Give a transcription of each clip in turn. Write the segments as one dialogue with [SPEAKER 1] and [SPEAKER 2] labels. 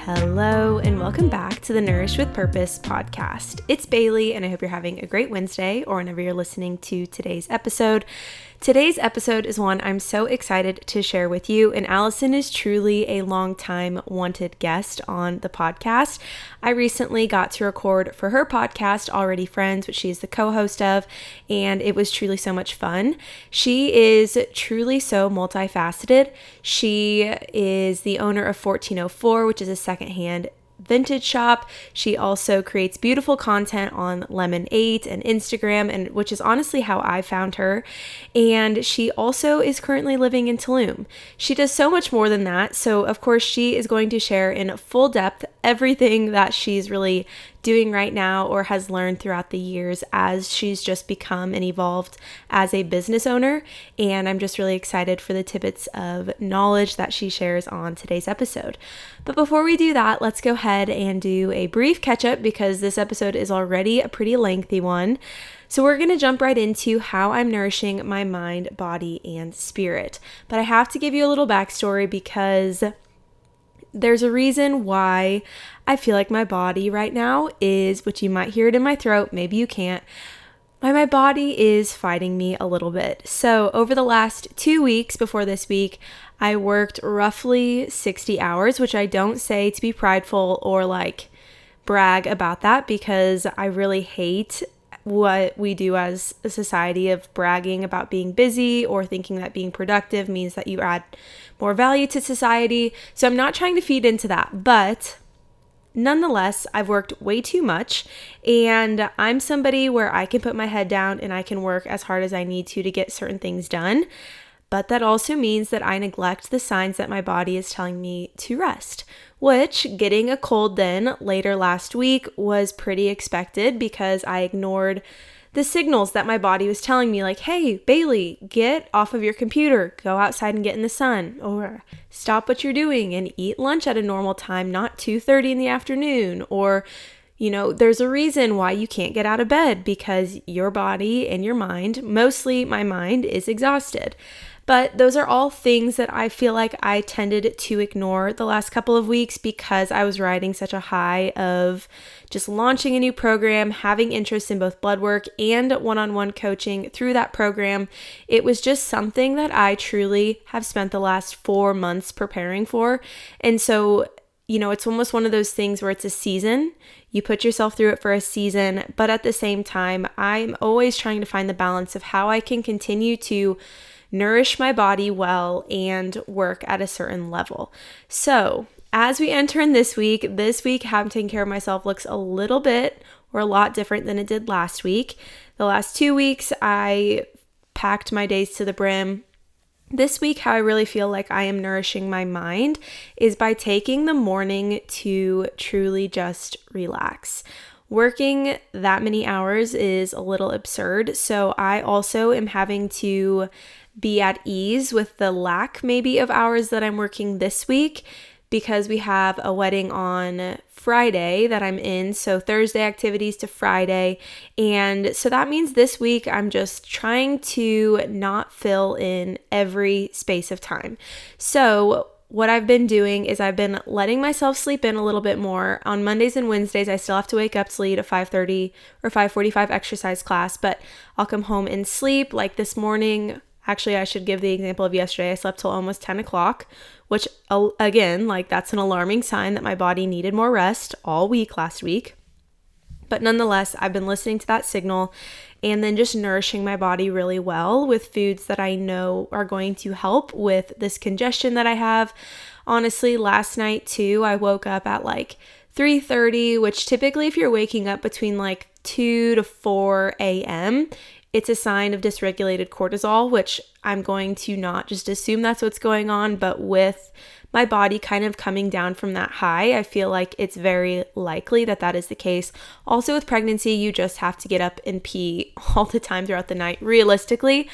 [SPEAKER 1] Hello, and welcome back to the Nourish with Purpose podcast. It's Bailey, and I hope you're having a great Wednesday or whenever you're listening to today's episode. Today's episode is one I'm so excited to share with you, and Allison is truly a long-time wanted guest on the podcast. I recently got to record for her podcast, Already Friends, which she's the co-host of, and it was truly so much fun. She is truly so multifaceted. She is the owner of 1404, which is a secondhand vintage shop. She also creates beautiful content on Lemon8 and Instagram, and which is honestly how I found her. And she also is currently living in Tulum. She does so much more than that. So of course she is going to share in full depth everything that she's really doing right now or has learned throughout the years as she's just become and evolved as a business owner. And I'm just really excited for the tidbits of knowledge that she shares on today's episode. But before we do that, let's go ahead and do a brief catch up because this episode is already a pretty lengthy one. So we're going to jump right into how I'm nourishing my mind, body, and spirit. But I have to give you a little backstory because there's a reason why I feel like my body right now is, which you might hear it in my throat, maybe you can't, why my body is fighting me a little bit. So over the last 2 weeks before this week, I worked roughly 60 hours, which I don't say to be prideful or like brag about that because I really hate what we do as a society of bragging about being busy or thinking that being productive means that you add more value to society. So I'm not trying to feed into that, but nonetheless, I've worked way too much, and I'm somebody where I can put my head down and I can work as hard as I need to get certain things done. But that also means that I neglect the signs that my body is telling me to rest, which getting a cold then later last week was pretty expected because I ignored the signals that my body was telling me, like, hey, Bailey, get off of your computer, go outside and get in the sun, or stop what you're doing and eat lunch at a normal time, not 2:30 in the afternoon, or there's a reason why you can't get out of bed because your body and your mind, mostly my mind, is exhausted. But those are all things that I feel like I tended to ignore the last couple of weeks because I was riding such a high of just launching a new program, having interest in both blood work and one-on-one coaching through that program. It was just something that I truly have spent the last 4 months preparing for. And so, it's almost one of those things where it's a season. You put yourself through it for a season, but at the same time, I'm always trying to find the balance of how I can continue to nourish my body well and work at a certain level. So as we enter in this week having taken care of myself looks a little bit or a lot different than it did last week. The last 2 weeks, I packed my days to the brim. This week, how I really feel like I am nourishing my mind is by taking the morning to truly just relax. Working that many hours is a little absurd, so I also am having to be at ease with the lack maybe of hours that I'm working this week because we have a wedding on Friday that I'm in, so Thursday activities to Friday, and so that means this week I'm just trying to not fill in every space of time. So what I've been doing is I've been letting myself sleep in a little bit more. On Mondays and Wednesdays, I still have to wake up to lead a 5:30 or 5:45 exercise class, but I'll come home and sleep. Like this morning, actually, I should give the example of yesterday. I slept till almost 10 o'clock, which again, like that's an alarming sign that my body needed more rest all week last week. But nonetheless, I've been listening to that signal and then just nourishing my body really well with foods that I know are going to help with this congestion that I have. Honestly, last night too, I woke up at like 3:30, which typically if you're waking up between like 2 to 4 a.m., it's a sign of dysregulated cortisol, which I'm going to not just assume that's what's going on, but with my body kind of coming down from that high, I feel like it's very likely that that is the case. Also with pregnancy, you just have to get up and pee all the time throughout the night, realistically.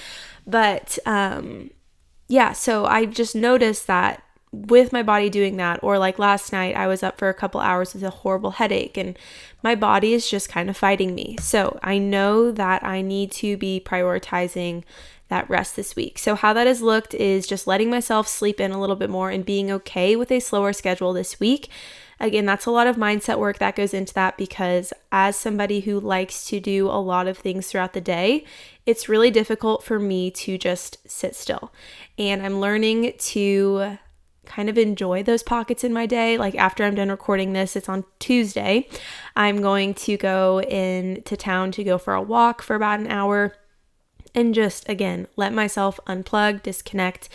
[SPEAKER 1] But so I just noticed that with my body doing that, or like last night, I was up for a couple hours with a horrible headache and my body is just kind of fighting me. So I know that I need to be prioritizing that rest this week. So how that has looked is just letting myself sleep in a little bit more and being okay with a slower schedule this week. Again, that's a lot of mindset work that goes into that, because as somebody who likes to do a lot of things throughout the day, it's really difficult for me to just sit still. And I'm learning to kind of enjoy those pockets in my day. Like after I'm done recording this, it's on Tuesday, I'm going to go into town to go for a walk for about an hour and just, again, let myself unplug, disconnect.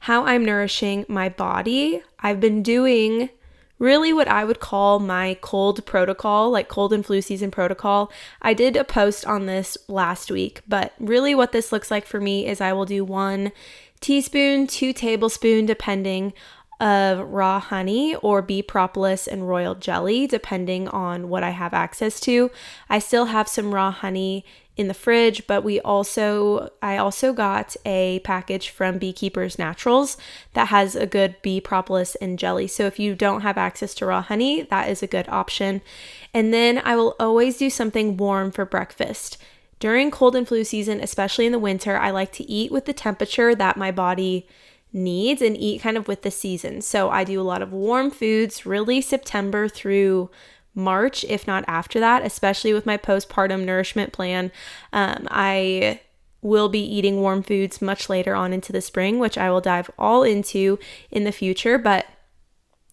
[SPEAKER 1] How I'm nourishing my body, I've been doing really what I would call my cold protocol, like cold and flu season protocol. I did a post on this last week, but really what this looks like for me is I will do 1 teaspoon, 2 tablespoons, depending, of raw honey or bee propolis and royal jelly, depending on what I have access to. I still have some raw honey in the fridge, but I also got a package from Beekeepers Naturals that has a good bee propolis and jelly. So if you don't have access to raw honey, that is a good option. And then I will always do something warm for breakfast. During cold and flu season, especially in the winter, I like to eat with the temperature that my body needs and eat kind of with the season. So I do a lot of warm foods, really September through March, if not after that, especially with my postpartum nourishment plan. I will be eating warm foods much later on into the spring, which I will dive all into in the future. But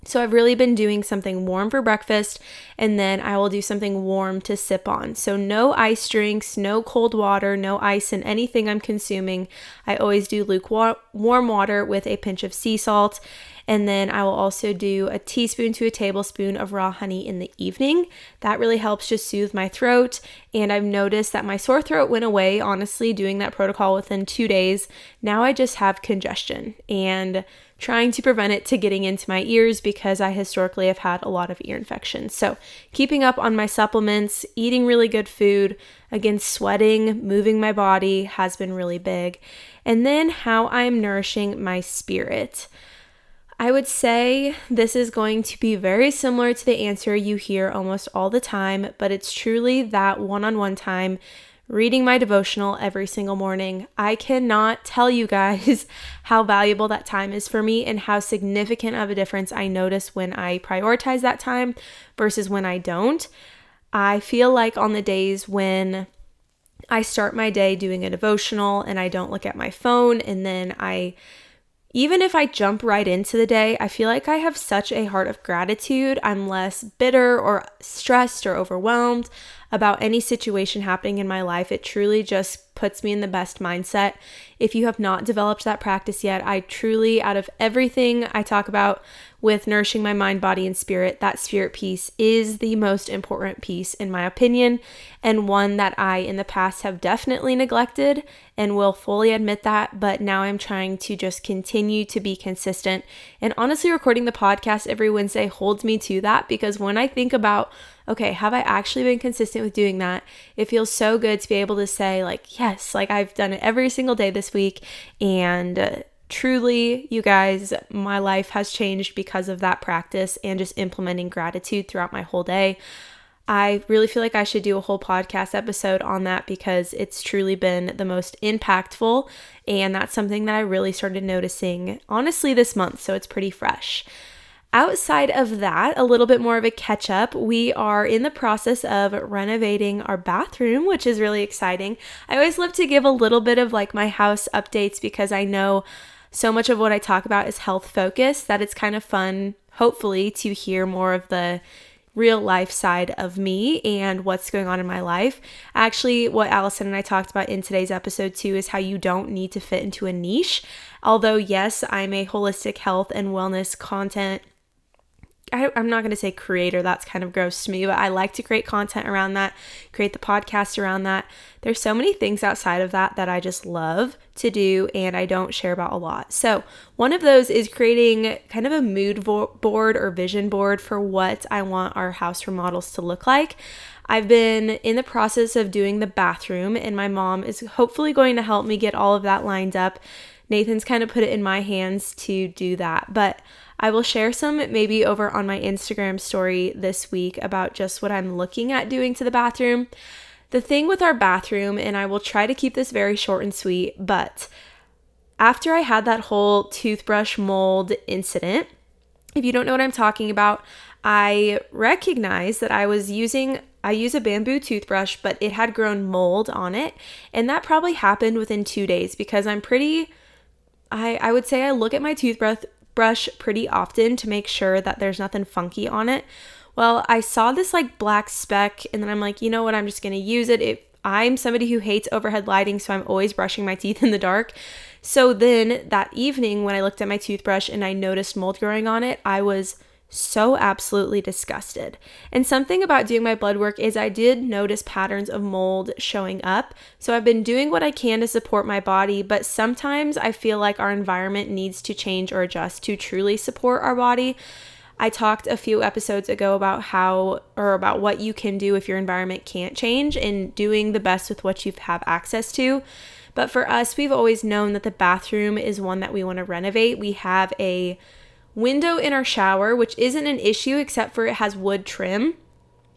[SPEAKER 1] so I've really been doing something warm for breakfast, and then I will do something warm to sip on. So no ice drinks, no cold water, no ice in anything I'm consuming. I always do lukewarm water with a pinch of sea salt. And then I will also do a teaspoon to a tablespoon of raw honey in the evening. That really helps just soothe my throat. And I've noticed that my sore throat went away, honestly, doing that protocol within 2 days. Now I just have congestion and trying to prevent it to getting into my ears, because I historically have had a lot of ear infections. So keeping up on my supplements, eating really good food, again, sweating, moving my body has been really big. And then how I'm nourishing my spirit. I would say this is going to be very similar to the answer you hear almost all the time, but it's truly that one-on-one time, reading my devotional every single morning. I cannot tell you guys how valuable that time is for me and how significant of a difference I notice when I prioritize that time versus when I don't. I feel like on the days when I start my day doing a devotional and I don't look at my phone, and then even if I jump right into the day, I feel like I have such a heart of gratitude. I'm less bitter or stressed or overwhelmed about any situation happening in my life. It truly just puts me in the best mindset. If you have not developed that practice yet, I truly, out of everything I talk about with nourishing my mind, body, and spirit, that spirit piece is the most important piece in my opinion, and one that I in the past have definitely neglected and will fully admit that, but now I'm trying to just continue to be consistent. And honestly, recording the podcast every Wednesday holds me to that, because when I think about, okay, have I actually been consistent with doing that? It feels so good to be able to say like, yes, like I've done it every single day this week. And truly, you guys, my life has changed because of that practice and just implementing gratitude throughout my whole day. I really feel like I should do a whole podcast episode on that, because it's truly been the most impactful. And that's something that I really started noticing, honestly, this month. So it's pretty fresh. Outside of that, a little bit more of a catch up, we are in the process of renovating our bathroom, which is really exciting. I always love to give a little bit of like my house updates, because I know so much of what I talk about is health focused, that it's kind of fun, hopefully, to hear more of the real life side of me and what's going on in my life. Actually, what Allison and I talked about in today's episode too is how you don't need to fit into a niche. Although, yes, I'm a holistic health and wellness content, I'm not going to say creator, that's kind of gross to me, but I like to create content around that, create the podcast around that. There's so many things outside of that that I just love to do and I don't share about a lot. So one of those is creating kind of a mood board or vision board for what I want our house remodels to look like. I've been in the process of doing the bathroom, and my mom is hopefully going to help me get all of that lined up. Nathan's kind of put it in my hands to do that, but I will share some maybe over on my Instagram story this week about just what I'm looking at doing to the bathroom. The thing with our bathroom, and I will try to keep this very short and sweet, but after I had that whole toothbrush mold incident, if you don't know what I'm talking about, I recognized that I use a bamboo toothbrush, but it had grown mold on it. And that probably happened within 2 days because I would say I look at my toothbrush pretty often to make sure that there's nothing funky on it. Well, I saw this like black speck and then I'm like, you know what, I'm just going to use it. I'm somebody who hates overhead lighting, so I'm always brushing my teeth in the dark. So then that evening when I looked at my toothbrush and I noticed mold growing on it, I was so absolutely disgusted. And something about doing my blood work is I did notice patterns of mold showing up. So I've been doing what I can to support my body, but sometimes I feel like our environment needs to change or adjust to truly support our body. I talked a few episodes ago about what you can do if your environment can't change and doing the best with what you have access to. But for us, we've always known that the bathroom is one that we want to renovate. We have a window in our shower, which isn't an issue except for it has wood trim.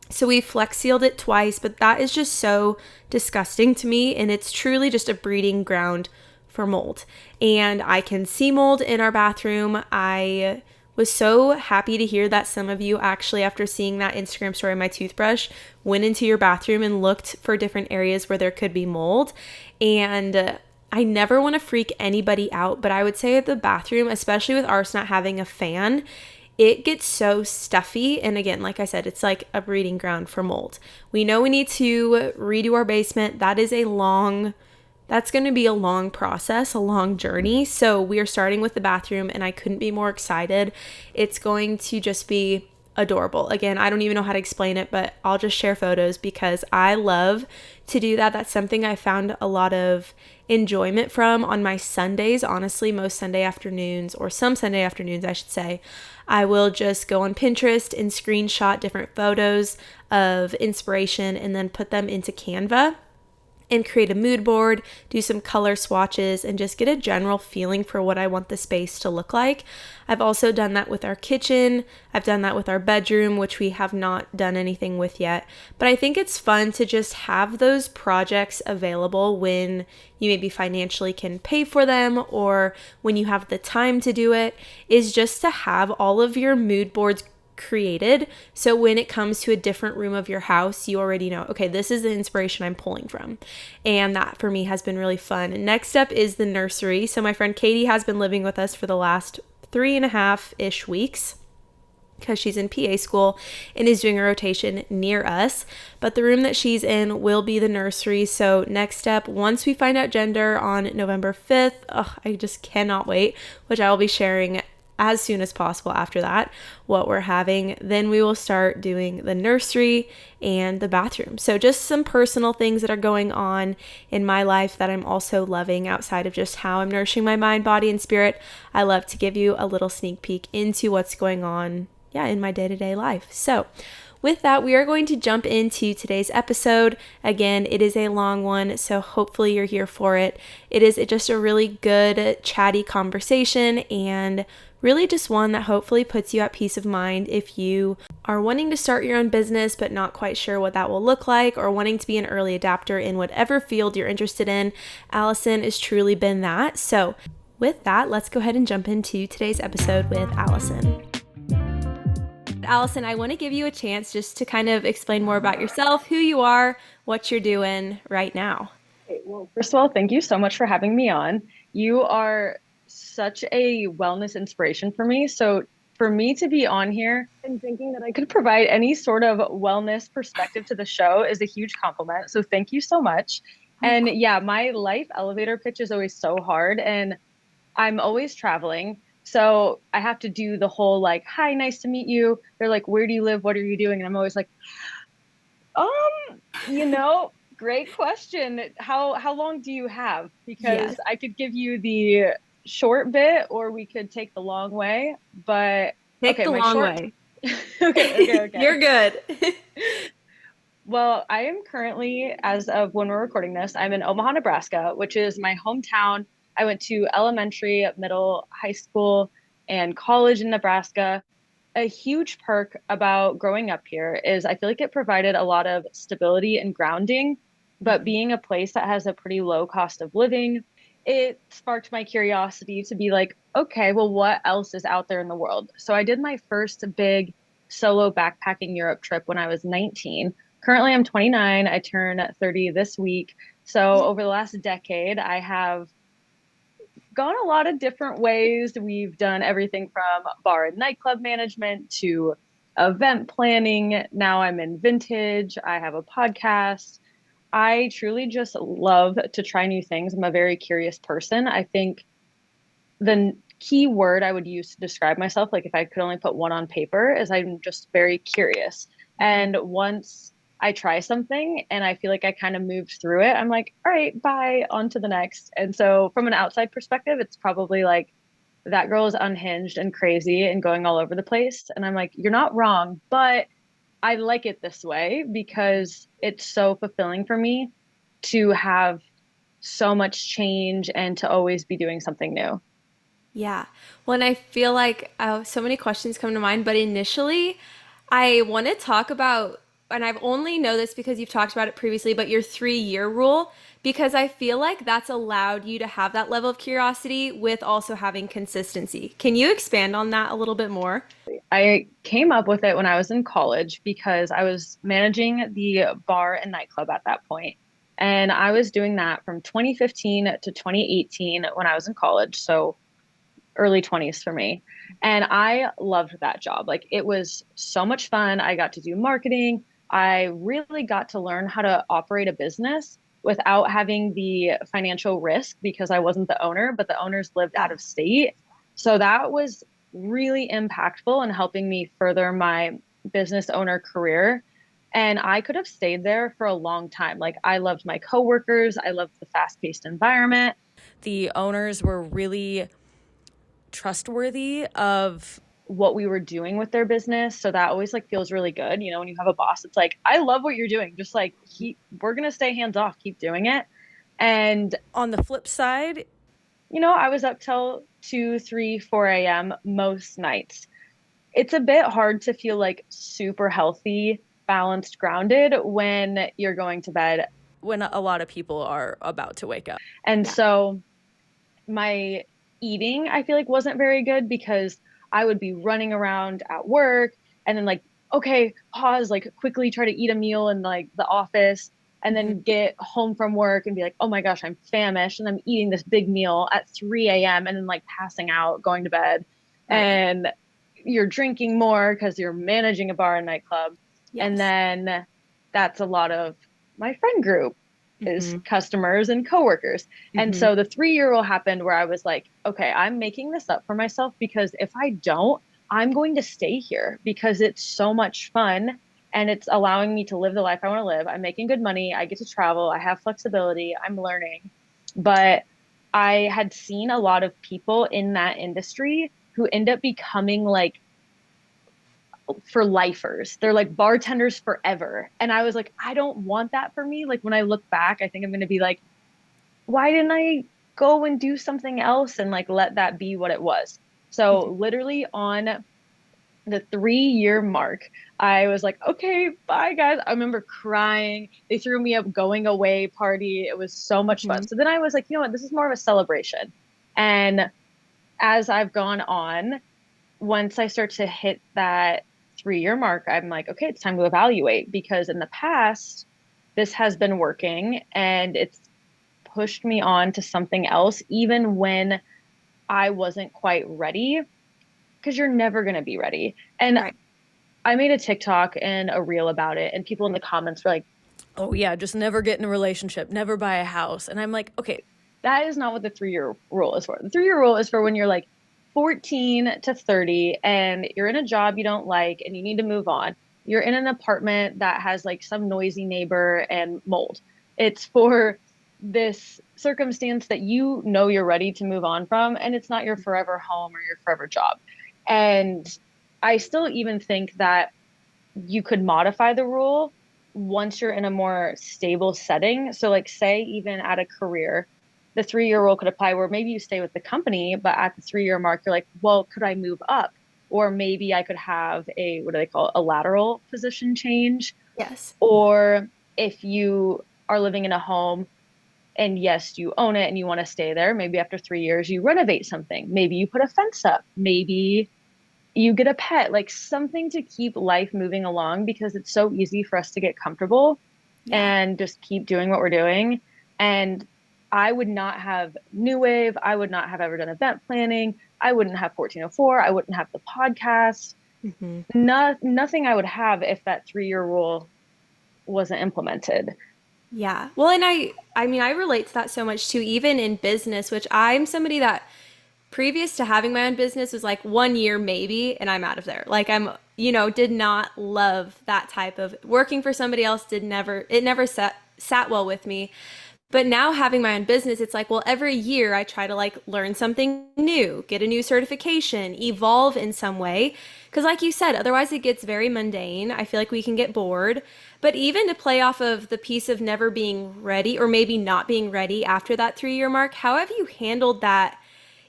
[SPEAKER 1] So we flex sealed it twice, but that is just so disgusting to me. And it's truly just a breeding ground for mold. And I can see mold in our bathroom. I was so happy to hear that some of you actually, after seeing that Instagram story of my toothbrush, went into your bathroom and looked for different areas where there could be mold. And I never want to freak anybody out, but I would say at the bathroom, especially with ours not having a fan, it gets so stuffy. And again, like I said, it's like a breeding ground for mold. We know we need to redo our basement. That's going to be a long process, a long journey. So we are starting with the bathroom and I couldn't be more excited. It's going to just be adorable. Again, I don't even know how to explain it, but I'll just share photos because I love to do that. That's something I found a lot of enjoyment from on my Sundays. Honestly, most Sunday afternoons, or some Sunday afternoons, I should say, I will just go on Pinterest and screenshot different photos of inspiration and then put them into Canva and create a mood board, do some color swatches, and just get a general feeling for what I want the space to look like. I've also done that with our kitchen. I've done that with our bedroom, which we have not done anything with yet. But I think it's fun to just have those projects available when you maybe financially can pay for them or when you have the time to do it, is just to have all of your mood boards created. So when it comes to a different room of your house, you already know, okay, this is the inspiration I'm pulling from. And that for me has been really fun. And next up is the nursery. So my friend Katie has been living with us for the last 3.5-ish weeks because she's in PA school and is doing a rotation near us. But the room that she's in will be the nursery. So next step, once we find out gender on November 5th, I just cannot wait, which I will be sharing as soon as possible after that, what we're having. Then we will start doing the nursery and the bathroom. So just some personal things that are going on in my life that I'm also loving outside of just how I'm nourishing my mind, body, and spirit. I love to give you a little sneak peek into what's going on, in my day-to-day life. So with that, we are going to jump into today's episode. Again, it is a long one, so hopefully you're here for it. It is just a really good, chatty conversation and really just one that hopefully puts you at peace of mind if you are wanting to start your own business but not quite sure what that will look like, or wanting to be an early adapter in whatever field you're interested in. Allison has truly been that. So with that, let's go ahead and jump into today's episode with Allison. Allison, I want to give you a chance just to kind of explain more about yourself, who you are, what you're doing right now.
[SPEAKER 2] Okay, well, first of all, thank you so much for having me on. You are such a wellness inspiration for me. So for me to be on here and thinking that I could provide any sort of wellness perspective to the show is a huge compliment. So thank you so much. And yeah, my life elevator pitch is always so hard and I'm always traveling. So I have to do the whole like, hi, nice to meet you. They're like, where do you live? What are you doing? And I'm always like, great question. How long do you have? Because I could give you the short bit or we could take the long way, but
[SPEAKER 1] take the long way.
[SPEAKER 2] Okay.
[SPEAKER 1] You're good.
[SPEAKER 2] Well, I am currently, as of when we're recording this, I'm in Omaha, Nebraska, which is my hometown. I went to elementary, middle, high school and college in Nebraska. A huge perk about growing up here is I feel like it provided a lot of stability and grounding, but
[SPEAKER 1] Mhm.
[SPEAKER 2] being a place that has a pretty low cost of living, it sparked my curiosity to be like, okay, well, what else is out there in the world? So I did my first big solo backpacking Europe trip when I was 19. Currently, I'm 29. I turn 30 this week. So over the last decade, I have gone a lot of different ways. We've done everything from bar and nightclub management to event planning. Now I'm in vintage. I have a podcast. I truly just love to try new things. I'm a very curious person. I think the key word I would use to describe myself, like if I could only put one on paper, is I'm just very curious.
[SPEAKER 1] Mhm.
[SPEAKER 2] And once I try something and I feel like I kind of moved through it, I'm like, all right, bye, on to the next. And so from an outside perspective, it's probably like that girl is unhinged and crazy and going all over the place. And I'm like, you're not wrong, but I like it this way because it's so fulfilling for me to have so much change and to always be doing something new.
[SPEAKER 1] Yeah. Well, and I feel like so many questions come to mind, but initially, I want to talk about, and I've only know this because you've talked about it previously, but your 3 year rule, because I feel like that's allowed you to have that level of curiosity with also having consistency. Can you expand on that a little bit more?
[SPEAKER 2] I came up with it when I was in college because I was managing the bar and nightclub at that point. And I was doing that from 2015 to 2018 when I was in college. So early 20s for me. And I loved that job. Like it was so much fun. I got to do marketing. I really got to learn how to operate a business without having the financial risk because I wasn't the owner, but the owners lived out
[SPEAKER 1] Yeah.
[SPEAKER 2] of state. So that was really impactful in helping me further my business owner career. And I could have stayed there for a long time. Like I loved my coworkers, I loved the fast-paced environment.
[SPEAKER 3] The owners were really trustworthy of
[SPEAKER 2] what we were doing with their business. So that always like feels really good. You know, when you have a boss, it's like, I love what you're doing. Just like we're gonna stay hands off, keep doing it. And
[SPEAKER 3] on the flip side,
[SPEAKER 2] I was up till 2, 3, 4 a.m. most nights. It's a bit hard to feel like super healthy, balanced, grounded when you're going to bed.
[SPEAKER 3] when a lot of people are about to wake up.
[SPEAKER 2] And
[SPEAKER 1] Yeah.
[SPEAKER 2] so my eating, I feel like wasn't very good because I would be running around at work and then like, okay, pause, like quickly try to eat a meal in like the office and
[SPEAKER 1] Mhm.
[SPEAKER 2] then get home from work and be like, oh my gosh, I'm famished and I'm eating this big meal at 3 a.m. and then like passing out, going to bed.
[SPEAKER 1] Right.
[SPEAKER 2] And you're drinking more because you're managing a bar and nightclub. And
[SPEAKER 1] Yes.
[SPEAKER 2] then that's a lot of my friend group is
[SPEAKER 1] Hmm.
[SPEAKER 2] customers and coworkers. And
[SPEAKER 1] Hmm.
[SPEAKER 2] so the 3 year rule happened where I was like, okay, I'm making this up for myself because if I don't, I'm going to stay here because it's so much fun and it's allowing me to live the life I want to live. I'm making good money. I get to travel. I have flexibility. I'm learning. But I had seen a lot of people in that industry who end up becoming like for lifers. They're like bartenders forever. And I was like, I don't want that for me. Like when I look back, I think I'm going to be like, why didn't I go and do something else and like let that be what it was? So literally on the 3 year mark, I was like, okay, bye guys. I remember crying. They threw me a going away party. It was so much fun.
[SPEAKER 1] Hmm.
[SPEAKER 2] So then I was like, you know what? This is more of a celebration. And as I've gone on, once I start to hit that 3 year mark, I'm like, okay, it's time to evaluate because in the past, this has been working and it's pushed me on to something else, even when I wasn't quite ready, because you're never going to be ready. And
[SPEAKER 1] Right.
[SPEAKER 2] I made a TikTok and a reel about it, and people in the comments were like,
[SPEAKER 3] Oh yeah, just never get in a relationship, never buy a house. And I'm like, okay,
[SPEAKER 2] that is not what the 3 year rule is for. The 3 year rule is for when you're like 14 to 30 and you're in a job you don't like and you need to move on. You're in an apartment that has like some noisy neighbor and mold. It's for this circumstance that you know you're ready to move on from, and it's not your forever home or your forever job. And I still even think that you could modify the rule once you're in a more stable setting. So, like, say, even at a career the 3-year rule could apply where maybe you stay with the company, but at the 3-year mark, you're like, well, could I move up? Or maybe I could have a, what do they call it, a lateral position change.
[SPEAKER 1] Yes.
[SPEAKER 2] Or if you are living in a home and yes, you own it and you want to stay there, maybe after 3 years, you renovate something. Maybe you put a fence up. Maybe you get a pet, like something to keep life moving along because it's so easy for us to get comfortable
[SPEAKER 1] Yeah.
[SPEAKER 2] and just keep doing what we're doing. And I would not have New Wave. I would not have ever done event planning. I wouldn't have 1404. I wouldn't have the podcast.
[SPEAKER 1] Hmm.
[SPEAKER 2] Nothing I would have if that 3-year rule wasn't implemented.
[SPEAKER 1] Yeah. Well, and I mean, I relate to that so much too, even in business, which I'm somebody that previous to having my own business was like 1 year maybe, and I'm out of there. Like did not love that type of working for somebody else, it never sat well with me. But now having my own business, it's like, well, every year I try to like learn something new, get a new certification, evolve in some way. Because, like you said, otherwise it gets very mundane. I feel like we can get bored. But even to play off of the piece of never being ready or maybe not being ready after that 3-year mark, how have you handled that?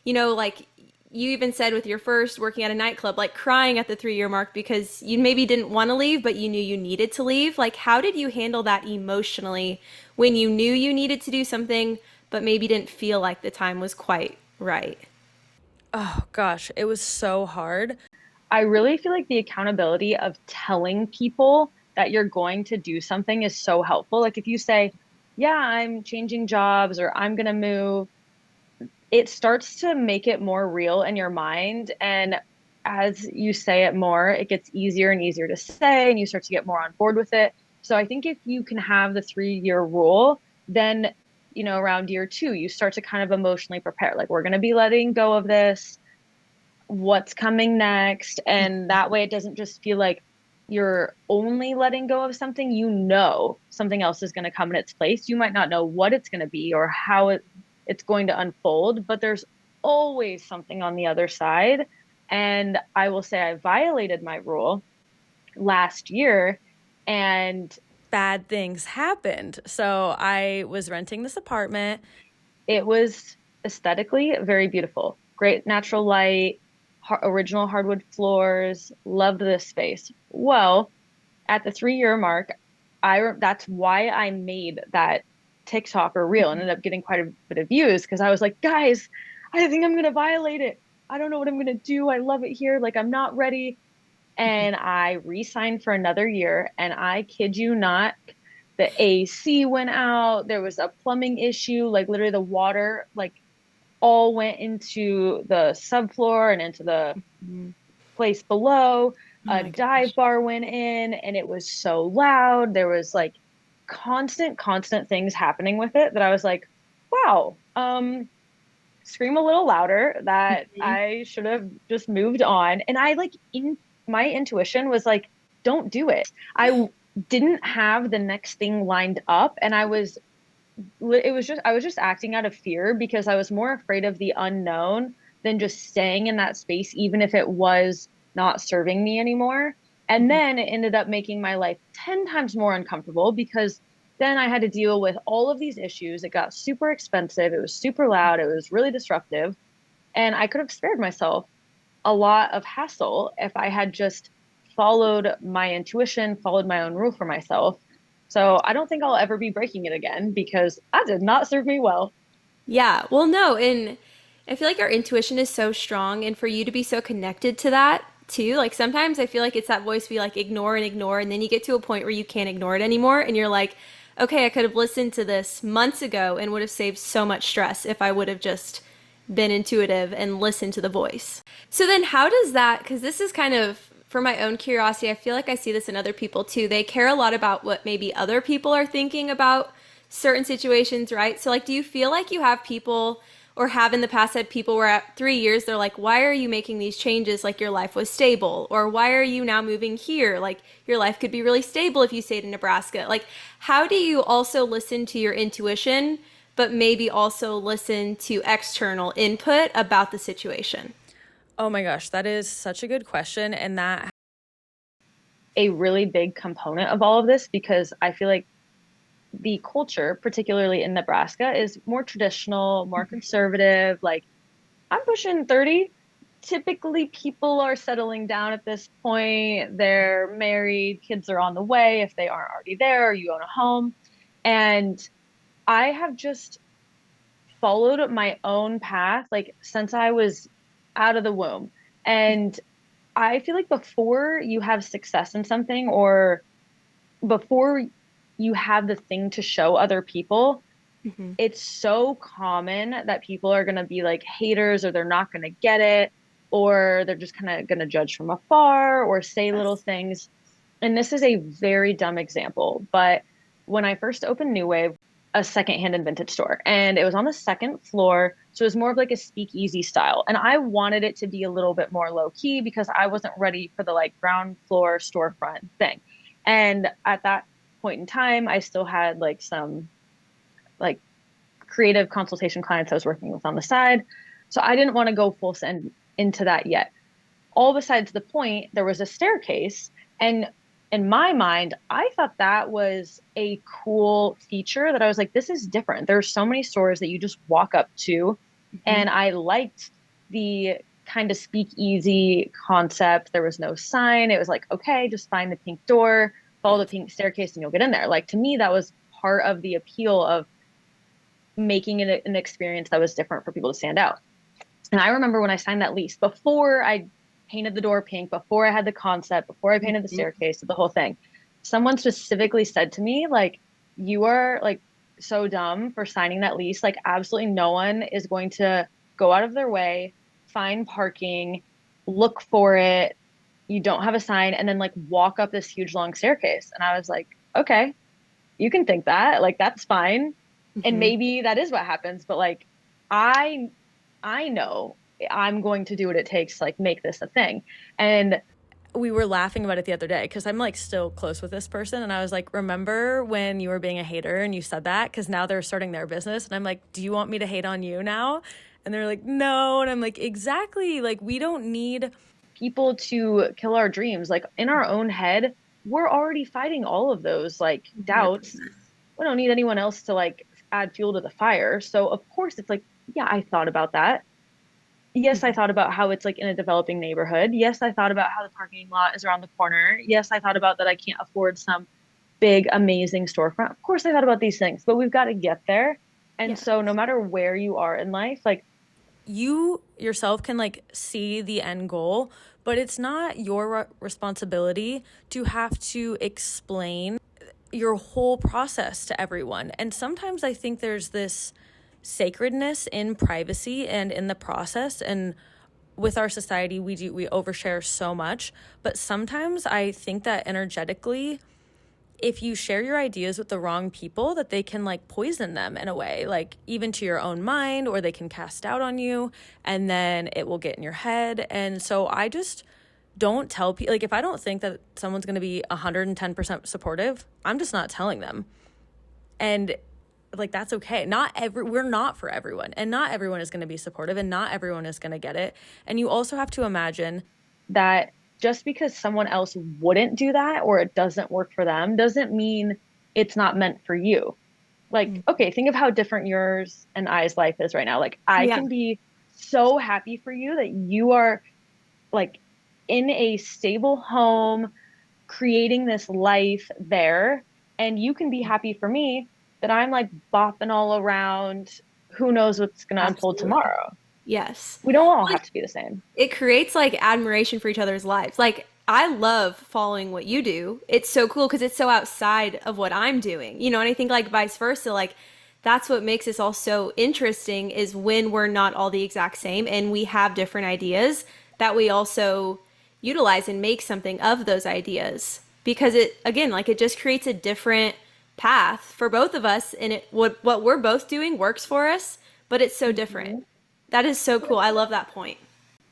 [SPEAKER 1] Like you even said with your first working at a nightclub, like crying at the 3-year mark because you maybe didn't want to leave, but you knew you needed to leave. Like, how did you handle that emotionally when you knew you needed to do something, but maybe didn't feel like the time was quite right?
[SPEAKER 3] Oh gosh, it was so hard.
[SPEAKER 2] I really feel like the accountability of telling people that you're going to do something is so helpful. Like if you say, yeah, I'm changing jobs or I'm going to move, it starts to make it more real in your mind. And as you say it more, it gets easier and easier to say, and you start to get more on board with it. So I think if you can have the 3-year rule, then, around year 2, you start to kind of emotionally prepare. Like, we're going to be letting go of this. What's coming next? And that way it doesn't just feel like you're only letting go of something, something else is going to come in its place. You might not know what it's going to be or how it's going to unfold, but there's always something on the other side. And I will say I violated my rule last year, and
[SPEAKER 3] Bad things happened. So I was renting this apartment.
[SPEAKER 2] it was aesthetically very beautiful. Great natural light, original hardwood floors, loved this space. Well, at the 3-year mark, that's why I made that TikTok or reel and ended up getting quite a bit of views because I was like, guys, I think I'm gonna violate it. I don't know what I'm gonna do. I love it here. Like, I'm not ready. And I re-signed for another year, and I kid you not, the AC went out. There was a plumbing issue, like literally the water like all went into the subfloor and into the place below.
[SPEAKER 1] Oh
[SPEAKER 2] A
[SPEAKER 1] my
[SPEAKER 2] dive
[SPEAKER 1] gosh.
[SPEAKER 2] bar went in and it was so loud. There was like constant things happening with it that I was like, wow, scream a little louder that
[SPEAKER 1] Mhm.
[SPEAKER 2] I should have just moved on. And I like in my intuition was like, don't do it. Didn't have the next thing lined up, and I was acting out of fear because I was more afraid of the unknown than just staying in that space, even if it was not serving me anymore. And
[SPEAKER 1] Mhm.
[SPEAKER 2] then it ended up making my life 10 times more uncomfortable because then I had to deal with all of these issues. It got super expensive. It was super loud. It was really disruptive. And I could have spared myself a lot of hassle if I had just followed my intuition, followed my own rule for myself. So I don't think I'll ever be breaking it again because that did not serve me well.
[SPEAKER 1] Yeah. Well, no, and I feel like our intuition is so strong, and for you to be so connected to that too, like sometimes I feel like it's that voice we like ignore, and then you get to a point where you can't ignore it anymore, and you're like, okay, I could have listened to this months ago and would have saved so much stress if I would have just been intuitive and listened to the voice. So then, how does that, because this is kind of for my own curiosity, I feel like I see this in other people too. They care a lot about what maybe other people are thinking about certain situations, right? So, like, do you feel like you have people or have in the past had people where at 3 years they're like, why are you making these changes? Like, your life was stable. Or why are you now moving here? Like, your life could be really stable if you stayed in Nebraska. Like, how do you also listen to your intuition, but maybe also listen to external input about the situation?
[SPEAKER 3] Oh my gosh, that is such a good question. And
[SPEAKER 2] A really big component of all of this because I feel like the culture, particularly in Nebraska, is more traditional, more conservative. Like I'm pushing 30. Typically, people are settling down at this point. They're married, kids are on the way if they aren't already there, or you own a home. And I have just followed my own path, like since I was out of the womb. And I feel like before you have success in something or before you have the thing to show other people,
[SPEAKER 1] Mm-hmm.
[SPEAKER 2] it's so common that people are going to be like haters or they're not going to get it or they're just kind of going to judge from afar or say little
[SPEAKER 1] Yes.
[SPEAKER 2] things. And this is a very dumb example, but when I first opened New Wave, a secondhand and vintage store, and it was on the second floor, so it was more of like a speakeasy style. And I wanted it to be a little bit more low key because I wasn't ready for the like ground floor storefront thing. And at that point in time, I still had like some like creative consultation clients I was working with on the side. So I didn't want to go full send into that yet. All besides the point, there was a staircase. And in my mind, I thought that was a cool feature that I was like, this is different. There's so many stores that you just walk up to.
[SPEAKER 1] Mm-hmm.
[SPEAKER 2] And I liked the kind of speakeasy concept. There was no sign. It was like, okay, just find the pink door, follow the
[SPEAKER 1] Yes.
[SPEAKER 2] pink staircase, and you'll get in there. Like to me, that was part of the appeal of making it an experience that was different for people to stand out. And I remember when I signed that lease, before I painted the door pink, before I had the concept, before I painted the
[SPEAKER 1] Mm-hmm.
[SPEAKER 2] staircase, the whole thing, someone specifically said to me, like, you are like so dumb for signing that lease. Like, absolutely no one is going to go out of their way, find parking, look for it. You don't have a sign, and then like walk up this huge long staircase. And I was like, okay, you can think that. Like, that's fine. And
[SPEAKER 1] Mm-hmm.
[SPEAKER 2] maybe that is what happens, but like, I I know I'm going to do what it takes to like make this a thing. And
[SPEAKER 3] We were laughing about it the other day because I'm like still close with this person. And I was like, remember when you were being a hater and you said that? Because now they're starting their business. And I'm like, do you want me to hate on you now? And they're like, no. And I'm like, exactly. Like, we don't need.
[SPEAKER 2] people to kill our dreams, like in our own head, we're already fighting all of those like doubts.
[SPEAKER 1] 100%.
[SPEAKER 2] We don't need anyone else to like add fuel to the fire. So of course it's like, yeah, I thought about that. Yes, I
[SPEAKER 1] Mm-hmm.
[SPEAKER 2] thought about how it's like in a developing neighborhood. Yes, I thought about how the parking lot is around the corner. Yes, I thought about that I can't afford some big, amazing storefront. Of course, I thought about these things, but we've got to get there. And
[SPEAKER 1] Yes.
[SPEAKER 2] so, no matter where you are in life, like,
[SPEAKER 3] You yourself can like see the end goal, but it's not your responsibility to have to explain your whole process to everyone. And sometimes I think there's this sacredness in privacy and in the process, and with our society we overshare so much, but sometimes I think that energetically, if you share your ideas with the wrong people, that they can like poison them in a way, like even to your own mind, or they can cast doubt on you, and then it will get in your head. And so I just don't tell people, like if I don't think that someone's going to be 110% supportive, I'm just not telling them. And like that's okay. We're not for everyone, and not everyone is going to be supportive, and not everyone is going to get it. And you also have to imagine.
[SPEAKER 2] that just because someone else wouldn't do that or it doesn't work for them doesn't mean it's not meant for you. Like, okay, think of how different yours and I's life is right now. Like, I
[SPEAKER 1] Yeah.
[SPEAKER 2] can be so happy for you that you are like in a stable home, creating this life there. And you can be happy for me that I'm like bopping all around. Who knows what's going to unfold
[SPEAKER 1] Absolutely.
[SPEAKER 2] tomorrow?
[SPEAKER 1] Yes.
[SPEAKER 2] We don't all
[SPEAKER 1] Like
[SPEAKER 2] have to be the same.
[SPEAKER 1] it creates like admiration for each other's lives. Like I love following what you do. It's so cool because it's so outside of what I'm doing. You know, and I think like vice versa, like that's what makes us all so interesting is when we're not all the exact same and we have different ideas that we also utilize and make something of those ideas. Because it again, like it just creates a different path for both of us and it what we're both doing works for us, but it's so different.
[SPEAKER 2] Mhm.
[SPEAKER 1] That is so cool. I love that point.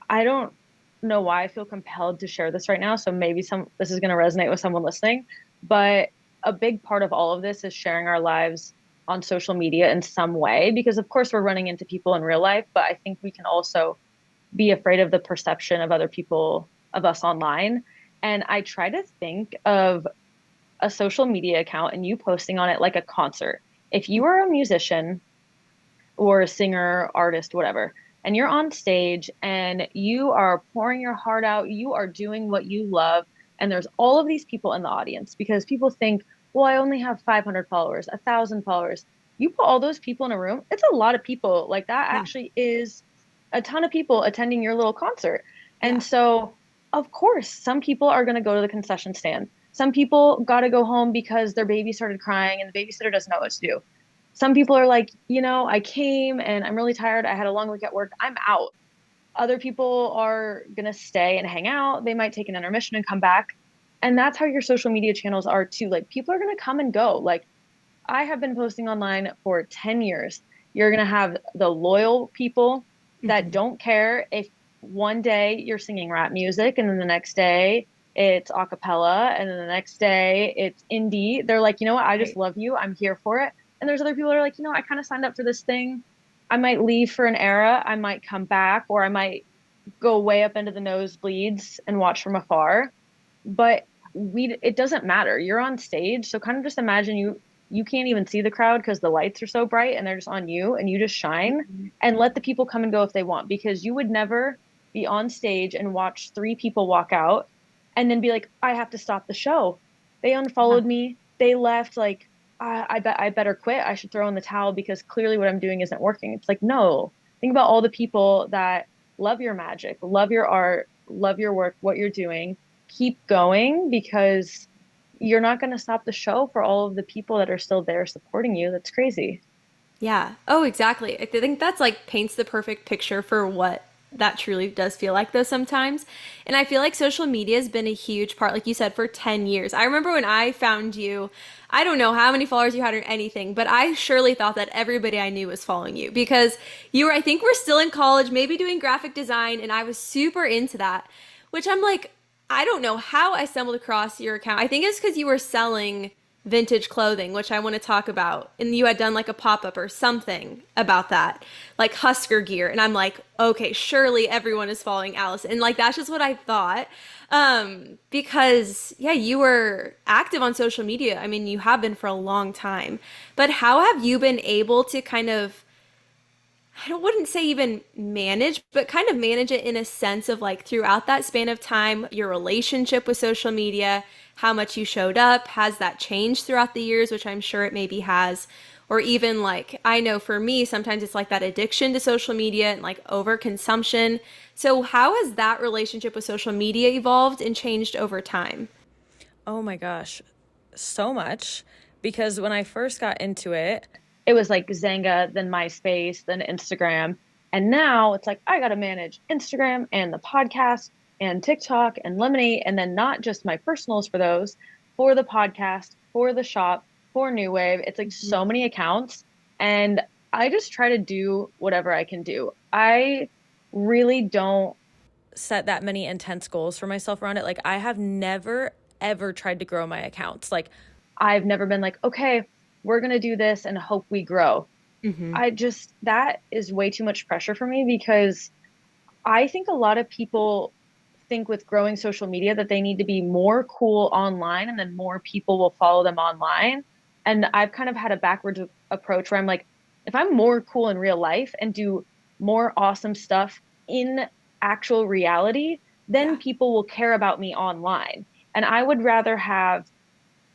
[SPEAKER 2] I don't know why I feel compelled to share this right now. So maybe this is going to resonate with someone listening. But a big part of all of this is sharing our lives on social media in some way, because of course we're running into people in real life, but I think we can also be afraid of the perception of other people of us online. And I try to think of a social media account and you posting on it like a concert. If you are a musician or a singer, artist, whatever, and you're on stage and you are pouring your heart out, you are doing what you love, and there's all of these people in the audience because people think, well, I only have 500 followers, 1,000 followers. You put all those people in a room, it's a lot of people. Like that
[SPEAKER 1] Yeah.
[SPEAKER 2] actually is a ton of people attending your little concert.
[SPEAKER 1] Yeah.
[SPEAKER 2] And so, of course, some people are going to go to the concession stand. Some people got to go home because their baby started crying and the babysitter doesn't know what to do. Some people are like, I came and I'm really tired. I had a long week at work. I'm out. Other people are going to stay and hang out. They might take an intermission and come back. And that's how your social media channels are too. Like people are going to come and go. Like I have been posting online for 10 years. You're going to have the loyal people that don't care if one day you're singing rap music and then the next day it's a cappella and then the next day it's indie. They're like, you know what? I just love you. I'm here for it. And there's other people that are like, I kind of signed up for this thing. I might leave for an era. I might come back or I might go way up into the nosebleeds and watch from afar. But it doesn't matter. You're on stage. So kind of just imagine you can't even see the crowd because the lights are so bright and they're just on you and you just shine and let the people come and go if they want, because you would never be on stage and watch 3 people walk out and then be like, I have to stop the show. They unfollowed me. They left. Like, I better quit. I should throw in the towel because clearly what I'm doing isn't working. It's like, no, think about all the people that love your magic, love your art, love your work, what you're doing. Keep going because you're not going to stop the show for all of the people that are still there supporting you. That's crazy.
[SPEAKER 1] Yeah. Oh, exactly. I think that's like paints the perfect picture for what that truly does feel like though sometimes. And I feel like social media has been a huge part, like you said, for 10 years. I remember when I found you, I don't know how many followers you had or anything, but I surely thought that everybody I knew was following you because you were, I think we're still in college, maybe doing graphic design, and I was super into that, which I'm like, I don't know how I stumbled across your account. I think it's because you were selling vintage clothing, which I want to talk about. And you had done like a pop up or something about that, like Husker gear. And I'm like, okay, surely everyone is following Alice. And like, that's just what I thought. Because yeah, you were active on social media. I mean, you have been for a long time. But how have you been able to kind of, wouldn't say even manage, but kind of manage it in a sense of like throughout that span of time, your relationship with social media, how much you showed up, has that changed throughout the years, which I'm sure it maybe has, or even like, I know for me, sometimes it's like that addiction to social media and like overconsumption. So how has that relationship with social media evolved and changed over time?
[SPEAKER 3] Oh my gosh, so much. Because when I first got into it,
[SPEAKER 2] It was like Zanga, then MySpace, then Instagram. And now it's like, I got to manage Instagram and the podcast and TikTok and Lemonade. And then not just my personals for those, for the podcast, for the shop, for New Wave. It's like so many accounts. And I just try to do whatever I can do. I really don't.
[SPEAKER 3] set that many intense goals for myself around it. Like I have never ever tried to grow my accounts. Like
[SPEAKER 2] I've never been like, okay, we're going to do this and hope we grow. That is way too much pressure for me because I think a lot of people think with growing social media that they need to be more cool online and then more people will follow them online. And I've kind of had a backwards approach where I'm like, if I'm more cool in real life and do more awesome stuff in actual reality, then
[SPEAKER 1] Yeah.
[SPEAKER 2] people will care about me online. And I would rather have,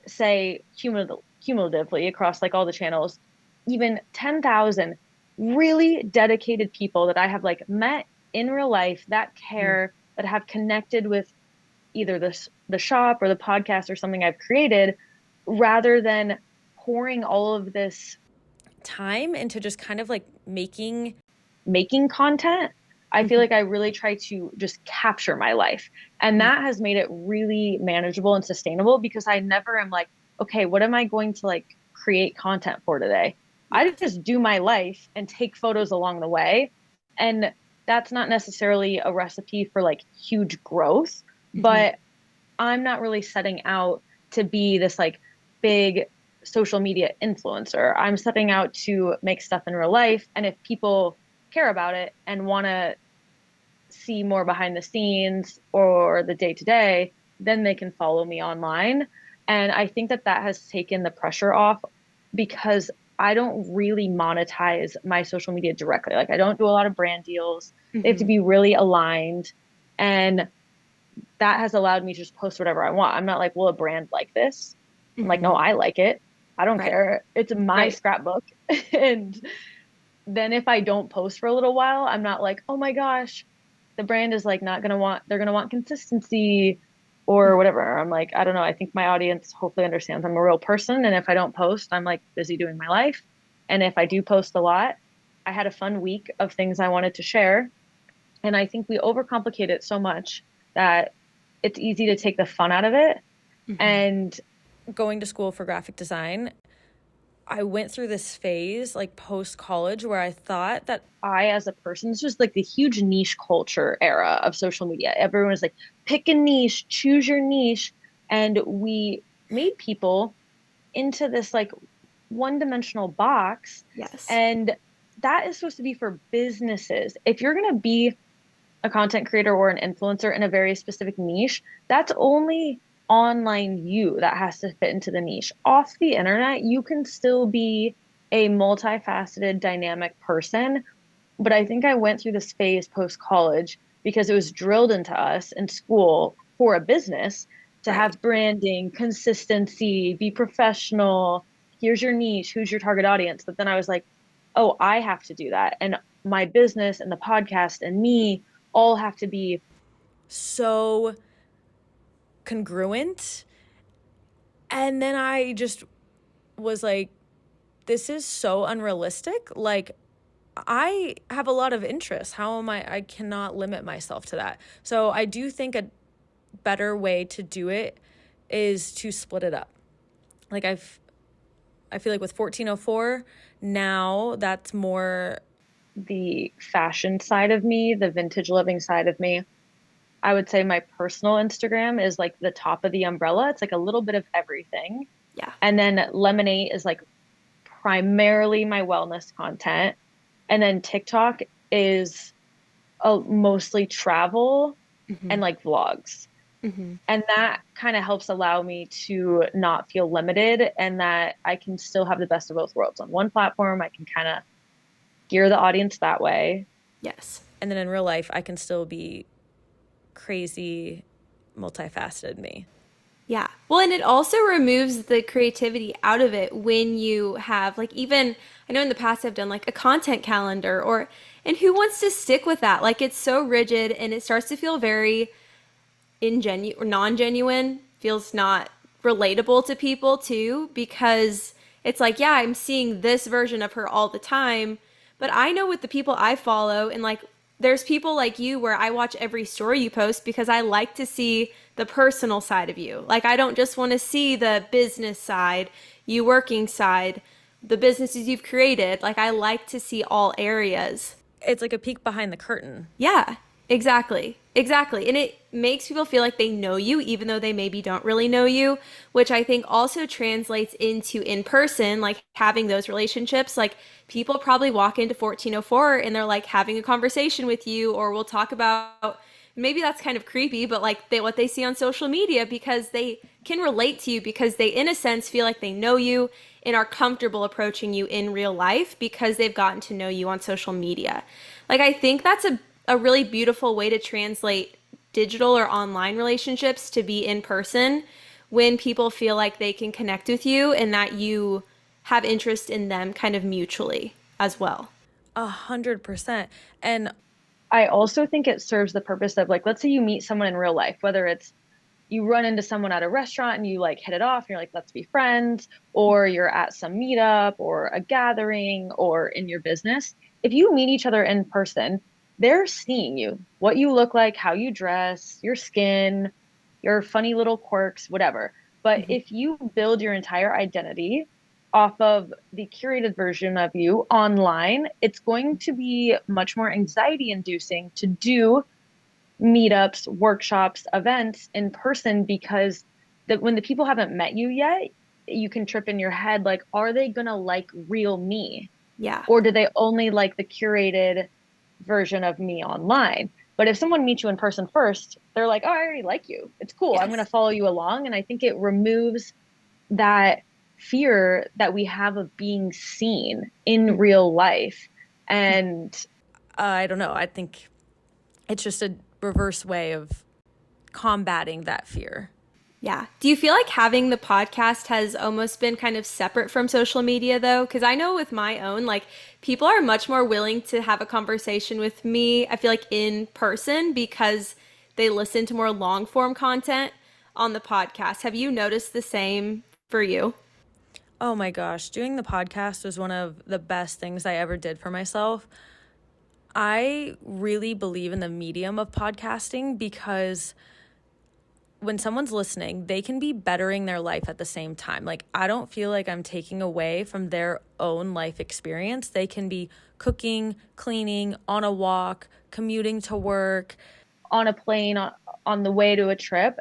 [SPEAKER 2] say, cumulatively across like all the channels, even 10,000 really dedicated people that I have like met in real life that care, that have connected with either the shop or the podcast or something I've created, rather than pouring all of this
[SPEAKER 3] time into just kind of like
[SPEAKER 2] making content. I feel like I really try to just capture my life. And that has made it really manageable and sustainable because I never am like, okay, what am I going to like create content for today? I just do my life and take photos along the way. And that's not necessarily a recipe for like huge growth, but I'm not really setting out to be this like big social media influencer. I'm setting out to make stuff in real life. And if people care about it and want to see more behind the scenes or the day to day, then they can follow me online. And I think that that has taken the pressure off because I don't really monetize my social media directly. Like I don't do a lot of brand deals. They have to be really aligned. And that has allowed me to just post whatever I want. I'm not like, well, a brand like this. I'm like, no, I like it. I don't care. It's my scrapbook. And then if I don't post for a little while, I'm not like, oh my gosh, the brand is like not gonna want, they're gonna want consistency or whatever. I'm like, I don't know. I think my audience hopefully understands I'm a real person. And if I don't post, I'm like busy doing my life. And if I do post a lot, I had a fun week of things I wanted to share. And I think we overcomplicate it so much that it's easy to take the fun out of it. And
[SPEAKER 3] going to school for graphic design, I went through this phase like post college where I thought that
[SPEAKER 2] I, as a person, this was like the huge niche culture era of social media. Everyone was like, pick a niche, choose your niche. And we made people into this like one-dimensional box.
[SPEAKER 1] Yes.
[SPEAKER 2] And that is supposed to be for businesses. If you're going to be a content creator or an influencer in a very specific niche, that's only online you that has to fit into the niche. Off the internet, you can still be a multifaceted, dynamic person. But I think I went through this phase post college because it was drilled into us in school for a business to have branding, consistency, be professional. Here's your niche, who's your target audience. But then I was like, oh, I have to do that. And my business and the podcast and me all have to be
[SPEAKER 3] so congruent. And then I just was like, this is so unrealistic. Like, I have a lot of interests. How am I cannot limit myself to that. So I do think a better way to do it is to split it up. Like I feel like with 1404 now, that's more
[SPEAKER 2] the fashion side of me, the vintage living side of me. I would say my personal Instagram is like the top of the umbrella. It's like a little bit of everything.
[SPEAKER 1] Yeah.
[SPEAKER 2] And then Lemonade is like primarily my wellness content. And then TikTok is mostly travel and like vlogs. And that kind of helps allow me to not feel limited and that I can still have the best of both worlds. On one platform, I can kind of gear the audience that way.
[SPEAKER 1] Yes.
[SPEAKER 3] And then in real life, I can still be crazy, multifaceted me.
[SPEAKER 1] Yeah. Well, and it also removes the creativity out of it when you have like even I know in the past I've done like a content calendar and who wants to stick with that? Like it's so rigid and it starts to feel very or non-genuine, feels not relatable to people too because it's like, yeah, I'm seeing this version of her all the time, but I know with the people I follow and like there's people like you where I watch every story you post because I like to see the personal side of you. Like I don't just want to see the business side, you working side, the businesses you've created. Like I like to see all areas.
[SPEAKER 3] It's like a peek behind the curtain.
[SPEAKER 1] Yeah, exactly. Exactly. And it makes people feel like they know you, even though they maybe don't really know you, which I think also translates into in person, like having those relationships. Like people probably walk into 1404 and they're like having a conversation with you, or we'll talk about maybe that's kind of creepy, but like what they see on social media because they can relate to you because they, in a sense, feel like they know you and are comfortable approaching you in real life because they've gotten to know you on social media. Like I think that's a really beautiful way to translate digital or online relationships to be in person when people feel like they can connect with you and that you have interest in them kind of mutually as well.
[SPEAKER 3] 100%. And
[SPEAKER 2] I also think it serves the purpose of like, let's say you meet someone in real life, whether it's you run into someone at a restaurant and you like hit it off and you're like, let's be friends, or you're at some meetup or a gathering or in your business. If you meet each other in person, they're seeing you, what you look like, how you dress, your skin, your funny little quirks, whatever. But if you build your entire identity off of the curated version of you online, it's going to be much more anxiety inducing to do meetups, workshops, events in person because when the people haven't met you yet, you can trip in your head like, are they going to like real me?
[SPEAKER 1] Yeah.
[SPEAKER 2] Or do they only like the curated version of me online? But if someone meets you in person first, they're like, oh, I already like you. It's cool. I'm going to
[SPEAKER 1] Yes.
[SPEAKER 2] follow you along. And I think it removes that fear that we have of being seen in real life. And
[SPEAKER 3] I don't know. I think it's just a reverse way of combating that fear.
[SPEAKER 1] Yeah. Do you feel like having the podcast has almost been kind of separate from social media though? Because I know with my own, like people are much more willing to have a conversation with me, I feel like in person because they listen to more long form content on the podcast. Have you noticed the same for you?
[SPEAKER 3] Oh my gosh, doing the podcast was one of the best things I ever did for myself. I really believe in the medium of podcasting because when someone's listening, they can be bettering their life at the same time. Like, I don't feel like I'm taking away from their own life experience. They can be cooking, cleaning, on a walk, commuting to work.
[SPEAKER 2] on a plane, on the way to a trip,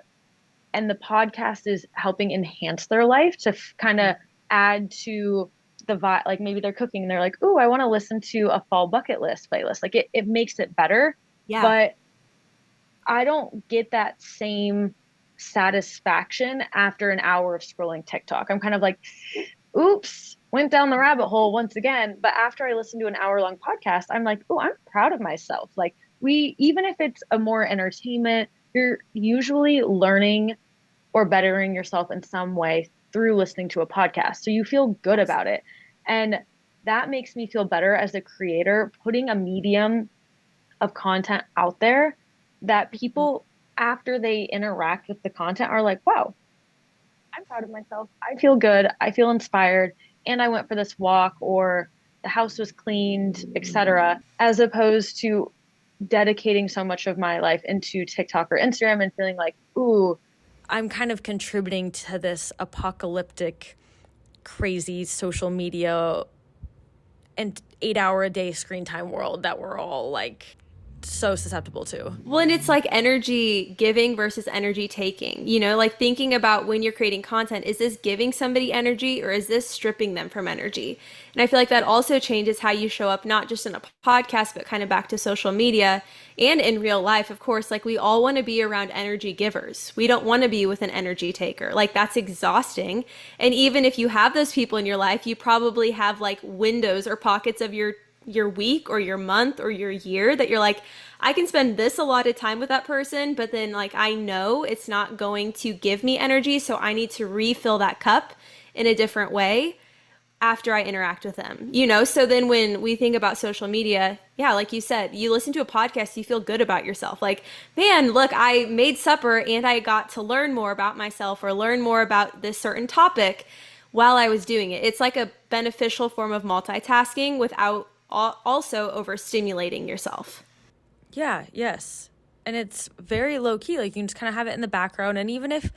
[SPEAKER 2] and the podcast is helping enhance their life to kind of add to the vibe. Like maybe they're cooking and they're like, ooh, I want to listen to a fall bucket list playlist. Like it makes it better.
[SPEAKER 1] Yeah.
[SPEAKER 2] But I don't get that same satisfaction after an hour of scrolling TikTok. I'm kind of like, oops, went down the rabbit hole once again. But after I listen to an hour long podcast, I'm like, oh, I'm proud of myself. Like even if it's a more entertainment, you're usually learning or bettering yourself in some way through listening to a podcast. So you feel good about it. And that makes me feel better as a creator, putting a medium of content out there that people, after they interact with the content, are like, wow, I'm proud of myself. I feel good. I feel inspired. And I went for this walk, or the house was cleaned, etc., as opposed to dedicating so much of my life into TikTok or Instagram and feeling like, ooh,
[SPEAKER 3] I'm kind of contributing to this apocalyptic, crazy social media and 8 hour a day screen time world that we're all like so susceptible to.
[SPEAKER 1] Well, and it's like energy giving versus energy taking, like thinking about when you're creating content, is this giving somebody energy or is this stripping them from energy? And I feel like that also changes how you show up, not just in a podcast, but kind of back to social media and in real life. Of course, like we all want to be around energy givers. We don't want to be with an energy taker. Like that's exhausting. And even if you have those people in your life, you probably have like windows or pockets of your week or your month or your year that you're like, I can spend this allotted time with that person, but then like I know it's not going to give me energy, so I need to refill that cup in a different way after I interact with them. So then when we think about social media, yeah, like you said, you listen to a podcast, you feel good about yourself. Like, man, look, I made supper and I got to learn more about myself or learn more about this certain topic while I was doing it. It's like a beneficial form of multitasking without also overstimulating yourself.
[SPEAKER 3] Yeah, yes. And it's very low key. Like you can just kind of have it in the background. And even if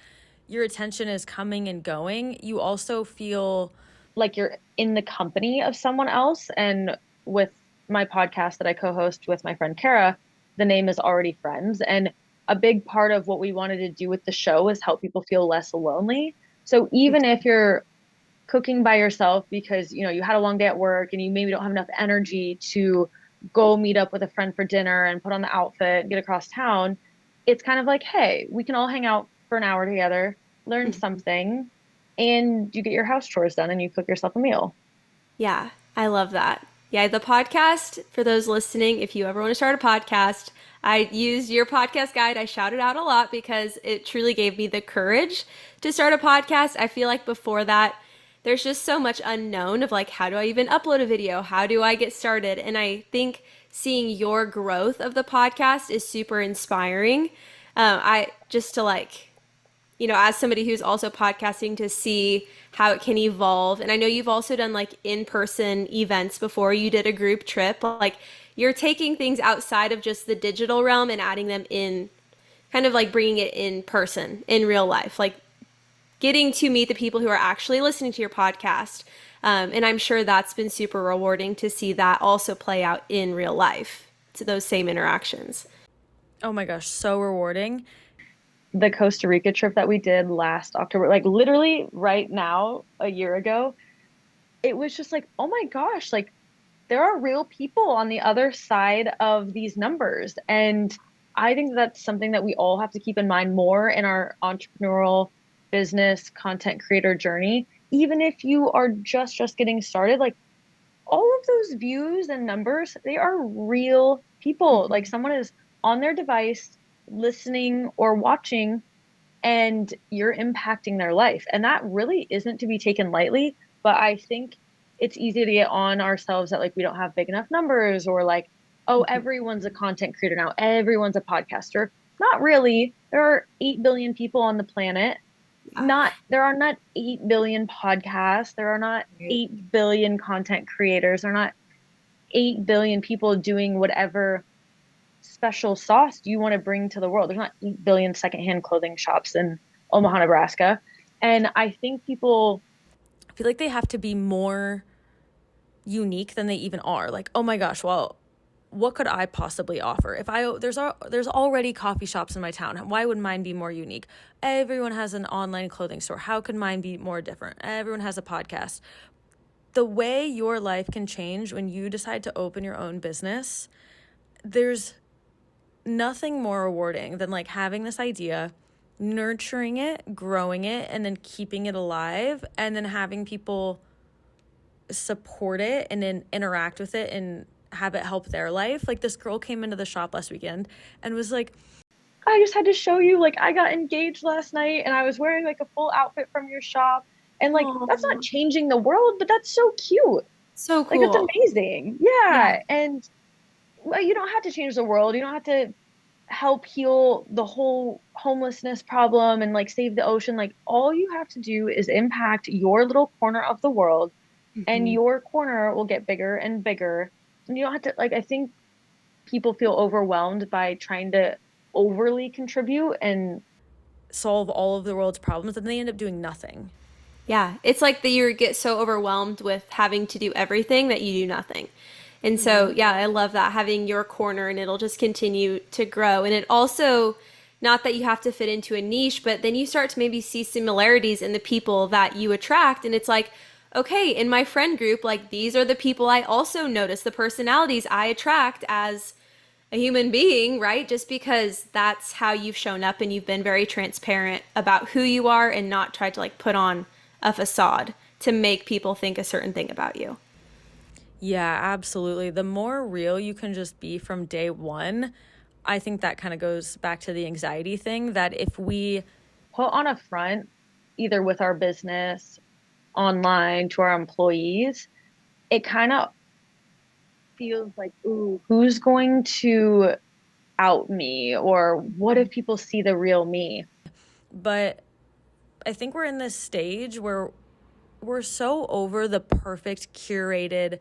[SPEAKER 3] your attention is coming and going, you also feel
[SPEAKER 2] like you're in the company of someone else. And with my podcast that I co-host with my friend Kara, the name is Already Friends. And a big part of what we wanted to do with the show is help people feel less lonely. So even if you're cooking by yourself because you had a long day at work and you maybe don't have enough energy to go meet up with a friend for dinner and put on the outfit and get across town, it's kind of like, hey, we can all hang out for an hour together, learn something, and you get your house chores done and you cook yourself a meal.
[SPEAKER 1] Yeah, I love that. Yeah, the podcast, for those listening, if you ever want to start a podcast, I used your podcast guide. I shouted out a lot because it truly gave me the courage to start a podcast. I feel like before that, there's just so much unknown of like, how do I even upload a video? How do I get started? And I think seeing your growth of the podcast is super inspiring. I just to like, as somebody who's also podcasting, to see how it can evolve. And I know you've also done like in-person events before. You did a group trip. Like you're taking things outside of just the digital realm and adding them in, kind of like bringing it in person, in real life. Like getting to meet the people who are actually listening to your podcast. And I'm sure that's been super rewarding to see that also play out in real life, to those same interactions.
[SPEAKER 3] Oh my gosh, so rewarding.
[SPEAKER 2] The Costa Rica trip that we did last October, like literally right now, a year ago, it was just like, oh my gosh, like there are real people on the other side of these numbers. And I think that's something that we all have to keep in mind more in our entrepreneurial business content creator journey. Even if you are just getting started, like all of those views and numbers, they are real people. Like someone is on their device listening or watching, and you're impacting their life. And that really isn't to be taken lightly. But I think it's easy to get on ourselves that like we don't have big enough numbers, or like, oh, everyone's a content creator now, everyone's a podcaster. Not really. There are 8 billion people on the planet. There are not 8 billion podcasts. There are not 8 billion content creators. There are not 8 billion people doing whatever special sauce you want to bring to the world. There's not 8 billion secondhand clothing shops in Omaha, Nebraska. And I think people
[SPEAKER 3] feel like they have to be more unique than they even are. Like, oh my gosh, well, what could I possibly offer? If there's already coffee shops in my town, why would mine be more unique? Everyone has an online clothing store. How could mine be more different? Everyone has a podcast. The way your life can change when you decide to open your own business, there's nothing more rewarding than like having this idea, nurturing it, growing it, and then keeping it alive, and then having people support it and then interact with it and have it help their life. Like this girl came into the shop last weekend and was like,
[SPEAKER 2] I just had to show you, like, I got engaged last night and I was wearing like a full outfit from your shop. And like, that's not changing the world, but that's so cute.
[SPEAKER 1] So cool.
[SPEAKER 2] Like, it's amazing. Yeah. And well, you don't have to change the world. You don't have to help heal the whole homelessness problem and like save the ocean. Like, all you have to do is impact your little corner of the world, and your corner will get bigger and bigger. And you don't have to, like, I think people feel overwhelmed by trying to overly contribute and
[SPEAKER 1] solve all of the world's problems, and they end up doing nothing. Yeah, it's like you get so overwhelmed with having to do everything that you do nothing. And so, yeah, I love that, having your corner, and it'll just continue to grow. And it also, not that you have to fit into a niche, but then you start to maybe see similarities in the people that you attract. And it's like, okay, in my friend group, like these are the people I also notice, the personalities I attract as a human being, right? Just because that's how you've shown up and you've been very transparent about who you are and not tried to like put on a facade to make people think a certain thing about you.
[SPEAKER 3] Yeah, absolutely. The more real you can just be from day one, I think that kind of goes back to the anxiety thing, that if we
[SPEAKER 2] put on a front, either with our business, online, to our employees, it kind of feels like, ooh, who's going to out me? Or what if people see the real me?
[SPEAKER 3] But I think we're in this stage where we're so over the perfect curated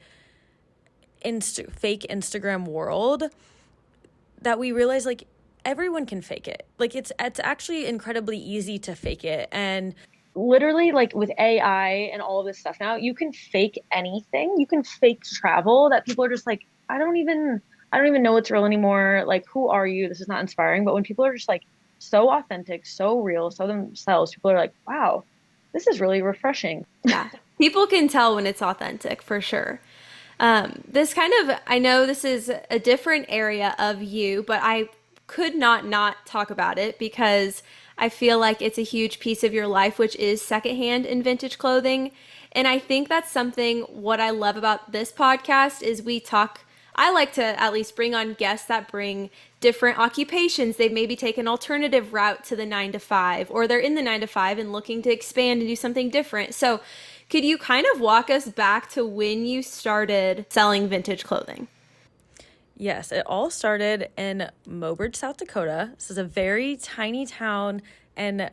[SPEAKER 3] fake Instagram world that we realize like everyone can fake it. Like it's actually incredibly easy to fake it. And
[SPEAKER 2] literally, like with AI and all of this stuff now, you can fake anything. You can fake travel that people are just like, I don't even know what's real anymore. Like, who are you? This is not inspiring. But when people are just like so authentic, so real, so themselves, people are like, wow, this is really refreshing.
[SPEAKER 1] Yeah. People can tell when it's authentic, for sure. This kind of, I know this is a different area of you, but I could not talk about it because I feel like it's a huge piece of your life, which is secondhand and vintage clothing. And I think that's something, what I love about this podcast is I like to at least bring on guests that bring different occupations. They've maybe taken an alternative route to the 9 to 5, or they're in the 9 to 5 and looking to expand and do something different. So could you kind of walk us back to when you started selling vintage clothing?
[SPEAKER 3] Yes, it all started in Mobridge, South Dakota. This is a very tiny town and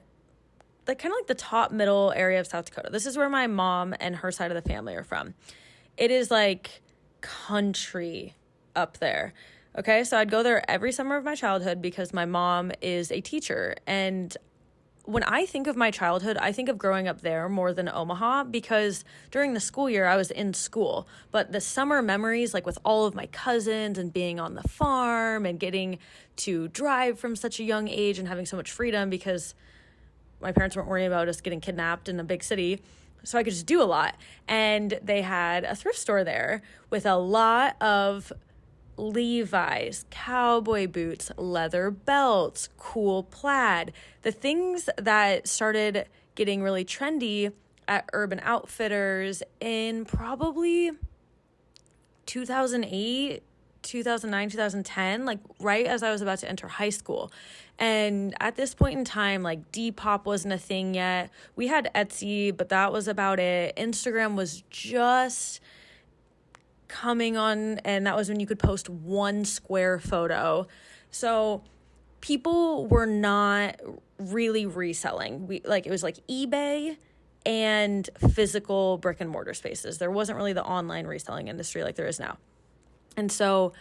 [SPEAKER 3] like kind of like the top middle area of South Dakota. This is where my mom and her side of the family are from. It is like country up there. Okay, so I'd go there every summer of my childhood because my mom is a teacher. And when I think of my childhood, I think of growing up there more than Omaha because during the school year, I was in school. But the summer memories, like with all of my cousins and being on the farm and getting to drive from such a young age and having so much freedom because my parents weren't worrying about us getting kidnapped in a big city. so I could just do a lot. And they had a thrift store there with a lot of Levi's, cowboy boots, leather belts, cool plaid, the things that started getting really trendy at Urban Outfitters in probably 2008, 2009, 2010, like right as I was about to enter high school. And at this point in time, like Depop wasn't a thing yet. We had Etsy, but that was about it. Instagram was just coming on, and that was when you could post one square photo. So people were not really reselling. It was like eBay and physical brick and mortar spaces. There wasn't really the online reselling industry like there is now. And so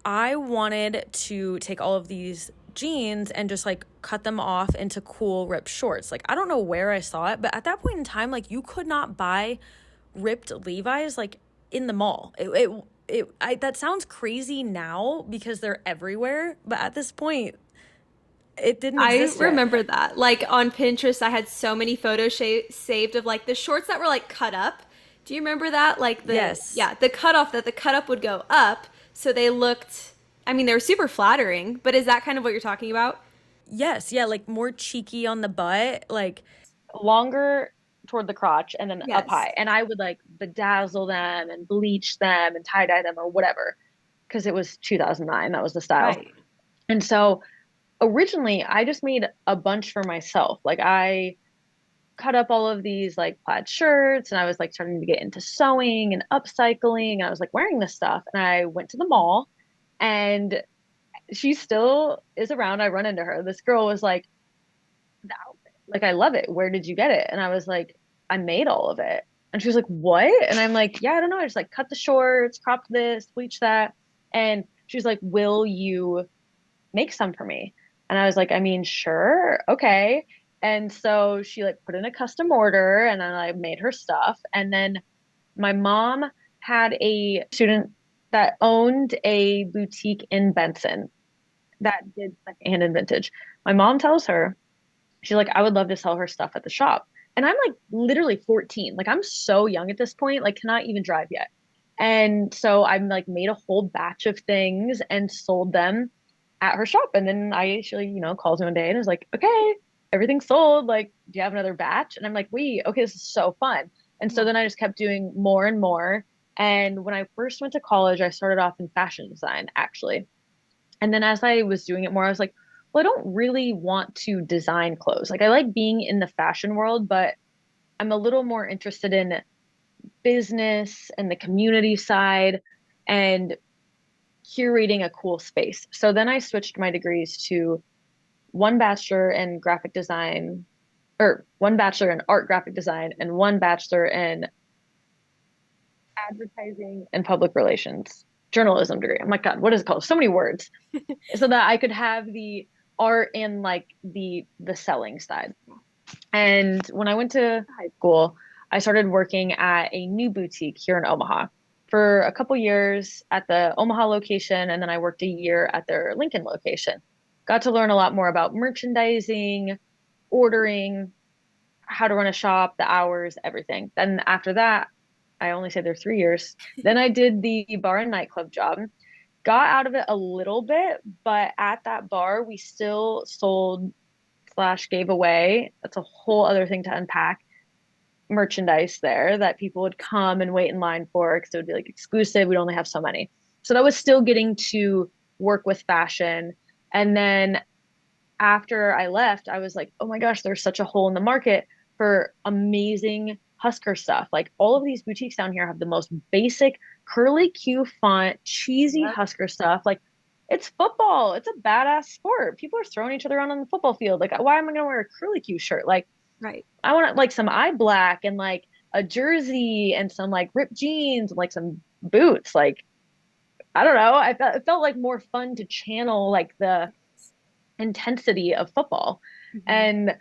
[SPEAKER 3] I wanted to take all of these jeans and just like cut them off into cool ripped shorts. Like, I don't know where I saw it, but at that point in time, like, you could not buy ripped Levi's like in the mall. That sounds crazy now because they're everywhere, but at this point it didn't exist
[SPEAKER 1] I
[SPEAKER 3] yet.
[SPEAKER 1] remember that. Like on Pinterest, I had so many photos saved of like the shorts that were like cut up. Do you remember that? Like
[SPEAKER 3] Yes.
[SPEAKER 1] the cutoff, that the cut up would go up, so they looked, I mean, they were super flattering, but is that kind of what you're talking about?
[SPEAKER 3] Yes, yeah, like more cheeky on the butt, like
[SPEAKER 2] Longer toward the crotch and then
[SPEAKER 1] Yes.
[SPEAKER 2] up high. And I would like bedazzle them and bleach them and tie dye them or whatever, because it was 2009. That was the style.
[SPEAKER 1] Right.
[SPEAKER 2] And so originally I just made a bunch for myself. Like I cut up all of these like plaid shirts, and I was like starting to get into sewing and upcycling. And I was like wearing this stuff, and I went to the mall, and she still is around. I run into her. This girl was like, the outfit, like, I love it. Where did you get it? And I was like, I made all of it. And she was like, what? And I'm like, yeah, I don't know. I just like cut the shorts, cropped this, bleached that. And she's like, will you make some for me? And I was like, I mean, sure. Okay. And so she like put in a custom order, and then I made her stuff. And then my mom had a student that owned a boutique in Benson that did secondhand and vintage. My mom tells her, she's like, I would love to sell her stuff at the shop. And I'm like literally 14. Like, I'm so young at this point, like cannot even drive yet. And so I'm like made a whole batch of things and sold them at her shop. And then I actually, calls me one day and was like, okay, everything's sold. Like, do you have another batch? And I'm like, wait, okay, this is so fun. And so then I just kept doing more and more. And when I first went to college, I started off in fashion design, actually. And then as I was doing it more, I was like, well, I don't really want to design clothes. Like, I like being in the fashion world, but I'm a little more interested in business and the community side and curating a cool space. So then I switched my degrees to one bachelor in graphic design, or one bachelor in art graphic design, and one bachelor in advertising and public relations, journalism degree. I'm like, God, what is it called? So many words. So that I could have the art and like the selling side. And when I went to high school, I started working at a new boutique here in Omaha for a couple years at the Omaha location, and then I worked a year at their Lincoln location. Got to learn a lot more about merchandising, ordering, how to run a shop, the hours, everything. Then after that, I only stayed there 3 years. Then I did the bar and nightclub job. Got out of it a little bit, but at that bar, we still sold slash gave away. That's a whole other thing to unpack. Merchandise there that people would come and wait in line for, because it would be like exclusive. We'd only have so many. So that was still getting to work with fashion. And then after I left, I was like, oh my gosh, there's such a hole in the market for amazing Husker stuff. Like, all of these boutiques down here have the most basic curly Q font, cheesy Husker stuff. Like, it's football. It's a badass sport. People are throwing each other around on the football field. Like, why am I going to wear a curly Q shirt? Like,
[SPEAKER 1] Right.
[SPEAKER 2] I want like some eye black and like a jersey and some like ripped jeans and like some boots. Like, I don't know. It felt like more fun to channel like the intensity of football. And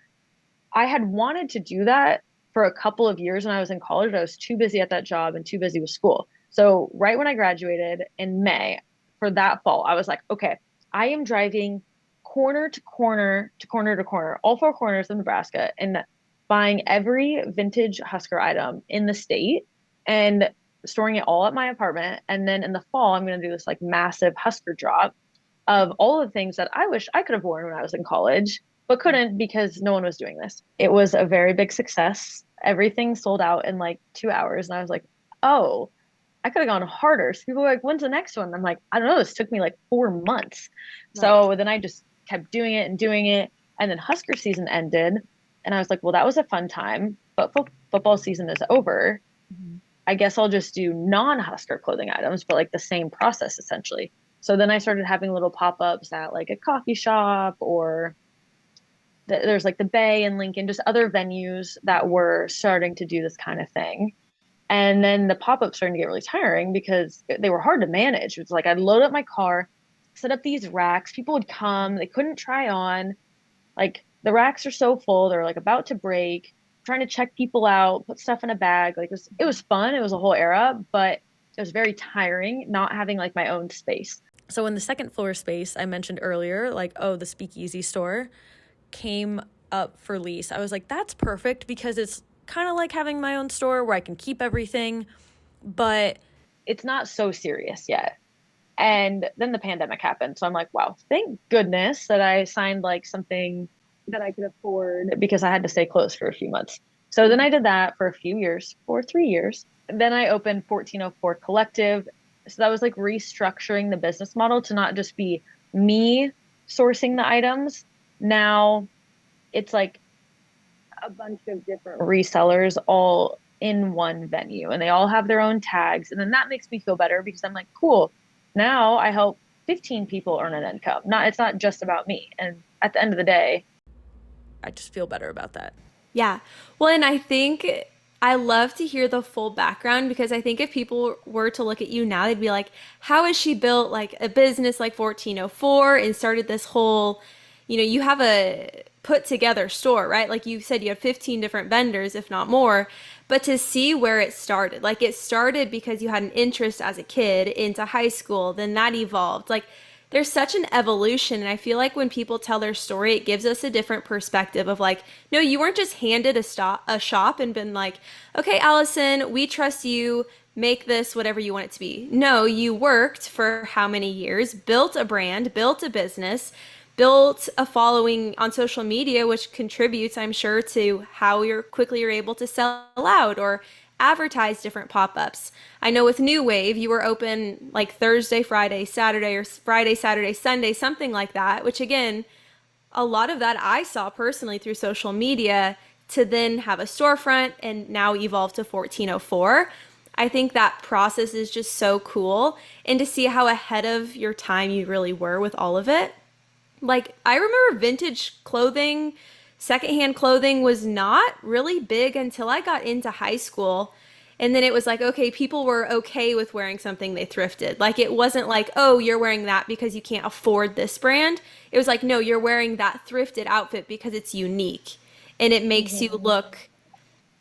[SPEAKER 2] I had wanted to do that for a couple of years when I was in college. I was too busy at that job and too busy with school. So right when I graduated in May, for that fall, I was like, okay, I am driving corner to corner to corner to corner, all four corners of Nebraska, and buying every vintage Husker item in the state and storing it all at my apartment. And then in the fall, I'm going to do this like massive Husker drop of all the things that I wish I could have worn when I was in college, but couldn't because no one was doing this. It was a very big success. Everything sold out in like 2 hours. And I was like, oh, I could have gone harder. So people were like, when's the next one? I'm like, I don't know. This took me like 4 months.
[SPEAKER 1] Nice.
[SPEAKER 2] So then I just kept doing it and doing it. And then Husker season ended. And I was like, well, that was a fun time, but football season is over.
[SPEAKER 1] Mm-hmm.
[SPEAKER 2] I guess I'll just do non-Husker clothing items, but like the same process essentially. So then I started having little pop-ups at like a coffee shop or there's like the Bay in Lincoln, just other venues that were starting to do this kind of thing. And then the pop-ups started to get really tiring because they were hard to manage. It was like I'd load up my car, set up these racks. People would come, they couldn't try on. Like the racks are so full, they're like about to break. Trying to check people out, put stuff in a bag. Like it was fun. It was a whole era, but it was very tiring not having like my own space.
[SPEAKER 3] So in the second floor space I mentioned earlier, like, oh, the Speakeasy store came up for lease. I was like, that's perfect because it's kind of like having my own store where I can keep everything, but
[SPEAKER 2] it's not so serious yet. And then the pandemic happened. So I'm like, wow, thank goodness that I signed like something that I could afford because I had to stay closed for a few months. So then I did that for a few years, for 3 years. And then I opened 1404 Collective. So that was like restructuring the business model to not just be me sourcing the items. Now it's like a bunch of different resellers all in one venue and they all have their own tags. And then that makes me feel better because I'm like, cool, now I help 15 people earn an income. It's not just about me. And at the end of the day,
[SPEAKER 3] I just feel better about that.
[SPEAKER 1] Yeah. Well, and I think I love to hear the full background because I think if people were to look at you now, they'd be like, how has she built like a business like 1404 and started this whole, you have a put together store, right? Like you said, you have 15 different vendors, if not more. But to see where it started, like it started because you had an interest as a kid into high school, then that evolved. Like there's such an evolution. And I feel like when people tell their story, it gives us a different perspective of like, no, you weren't just handed a shop and been like, okay, Allison, we trust you, make this whatever you want it to be. No, you worked for how many years, built a brand, built a business, built a following on social media, which contributes, I'm sure, to how you're able to sell out or advertise different pop-ups. I know with New Wave, you were open like Thursday, Friday, Saturday, or Friday, Saturday, Sunday, something like that, which again, a lot of that I saw personally through social media to then have a storefront and now evolve to 1404. I think that process is just so cool. And to see how ahead of your time you really were with all of it. Like, I remember vintage clothing, secondhand clothing was not really big until I got into high school. And then it was like, okay, people were okay with wearing something they thrifted. Like, it wasn't like, oh, you're wearing that because you can't afford this brand. It was like, no, you're wearing that thrifted outfit because it's unique. And it makes you look,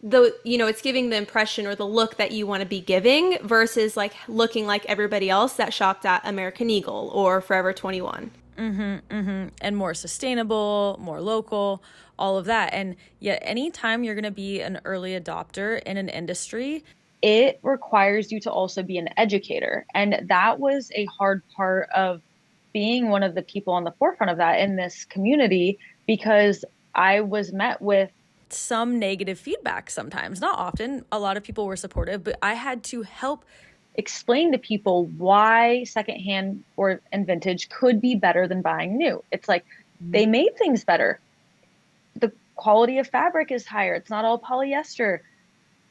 [SPEAKER 1] it's giving the impression or the look that you want to be giving versus like looking like everybody else that shopped at American Eagle or Forever 21.
[SPEAKER 3] And more sustainable, more local, all of that. And yet anytime you're going to be an early adopter in an industry,
[SPEAKER 2] it requires you to also be an educator. And that was a hard part of being one of the people on the forefront of that in this community, because I was met with
[SPEAKER 3] some negative feedback sometimes, not often. A lot of people were supportive, but I had to help
[SPEAKER 2] explain to people why secondhand and vintage could be better than buying new. It's like they made things better. The quality of fabric is higher. It's not all polyester.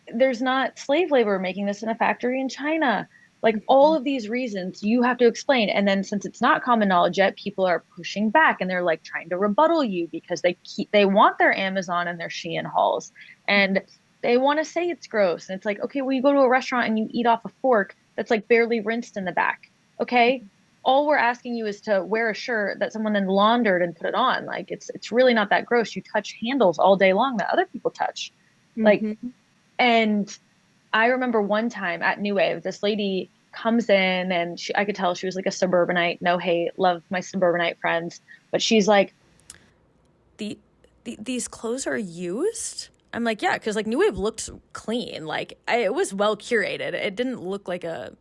[SPEAKER 2] There's not slave labor making this in a factory in China. Like all of these reasons you have to explain. And then since it's not common knowledge yet, people are pushing back and they're like trying to rebuttal you because they want their Amazon and their Shein hauls. And they want to say it's gross. And it's like, okay, well, you go to a restaurant and you eat off a fork that's like barely rinsed in the back. Okay. All we're asking you is to wear a shirt that someone then laundered and put it on. Like it's really not that gross. You touch handles all day long that other people touch. Like, and I remember one time at New Wave, this lady comes in and I could tell she was like a suburbanite, no hate, love my suburbanite friends. But she's like,
[SPEAKER 3] these clothes are used. I'm like, yeah, because like New Wave looked clean. Like it was well curated. It didn't look like a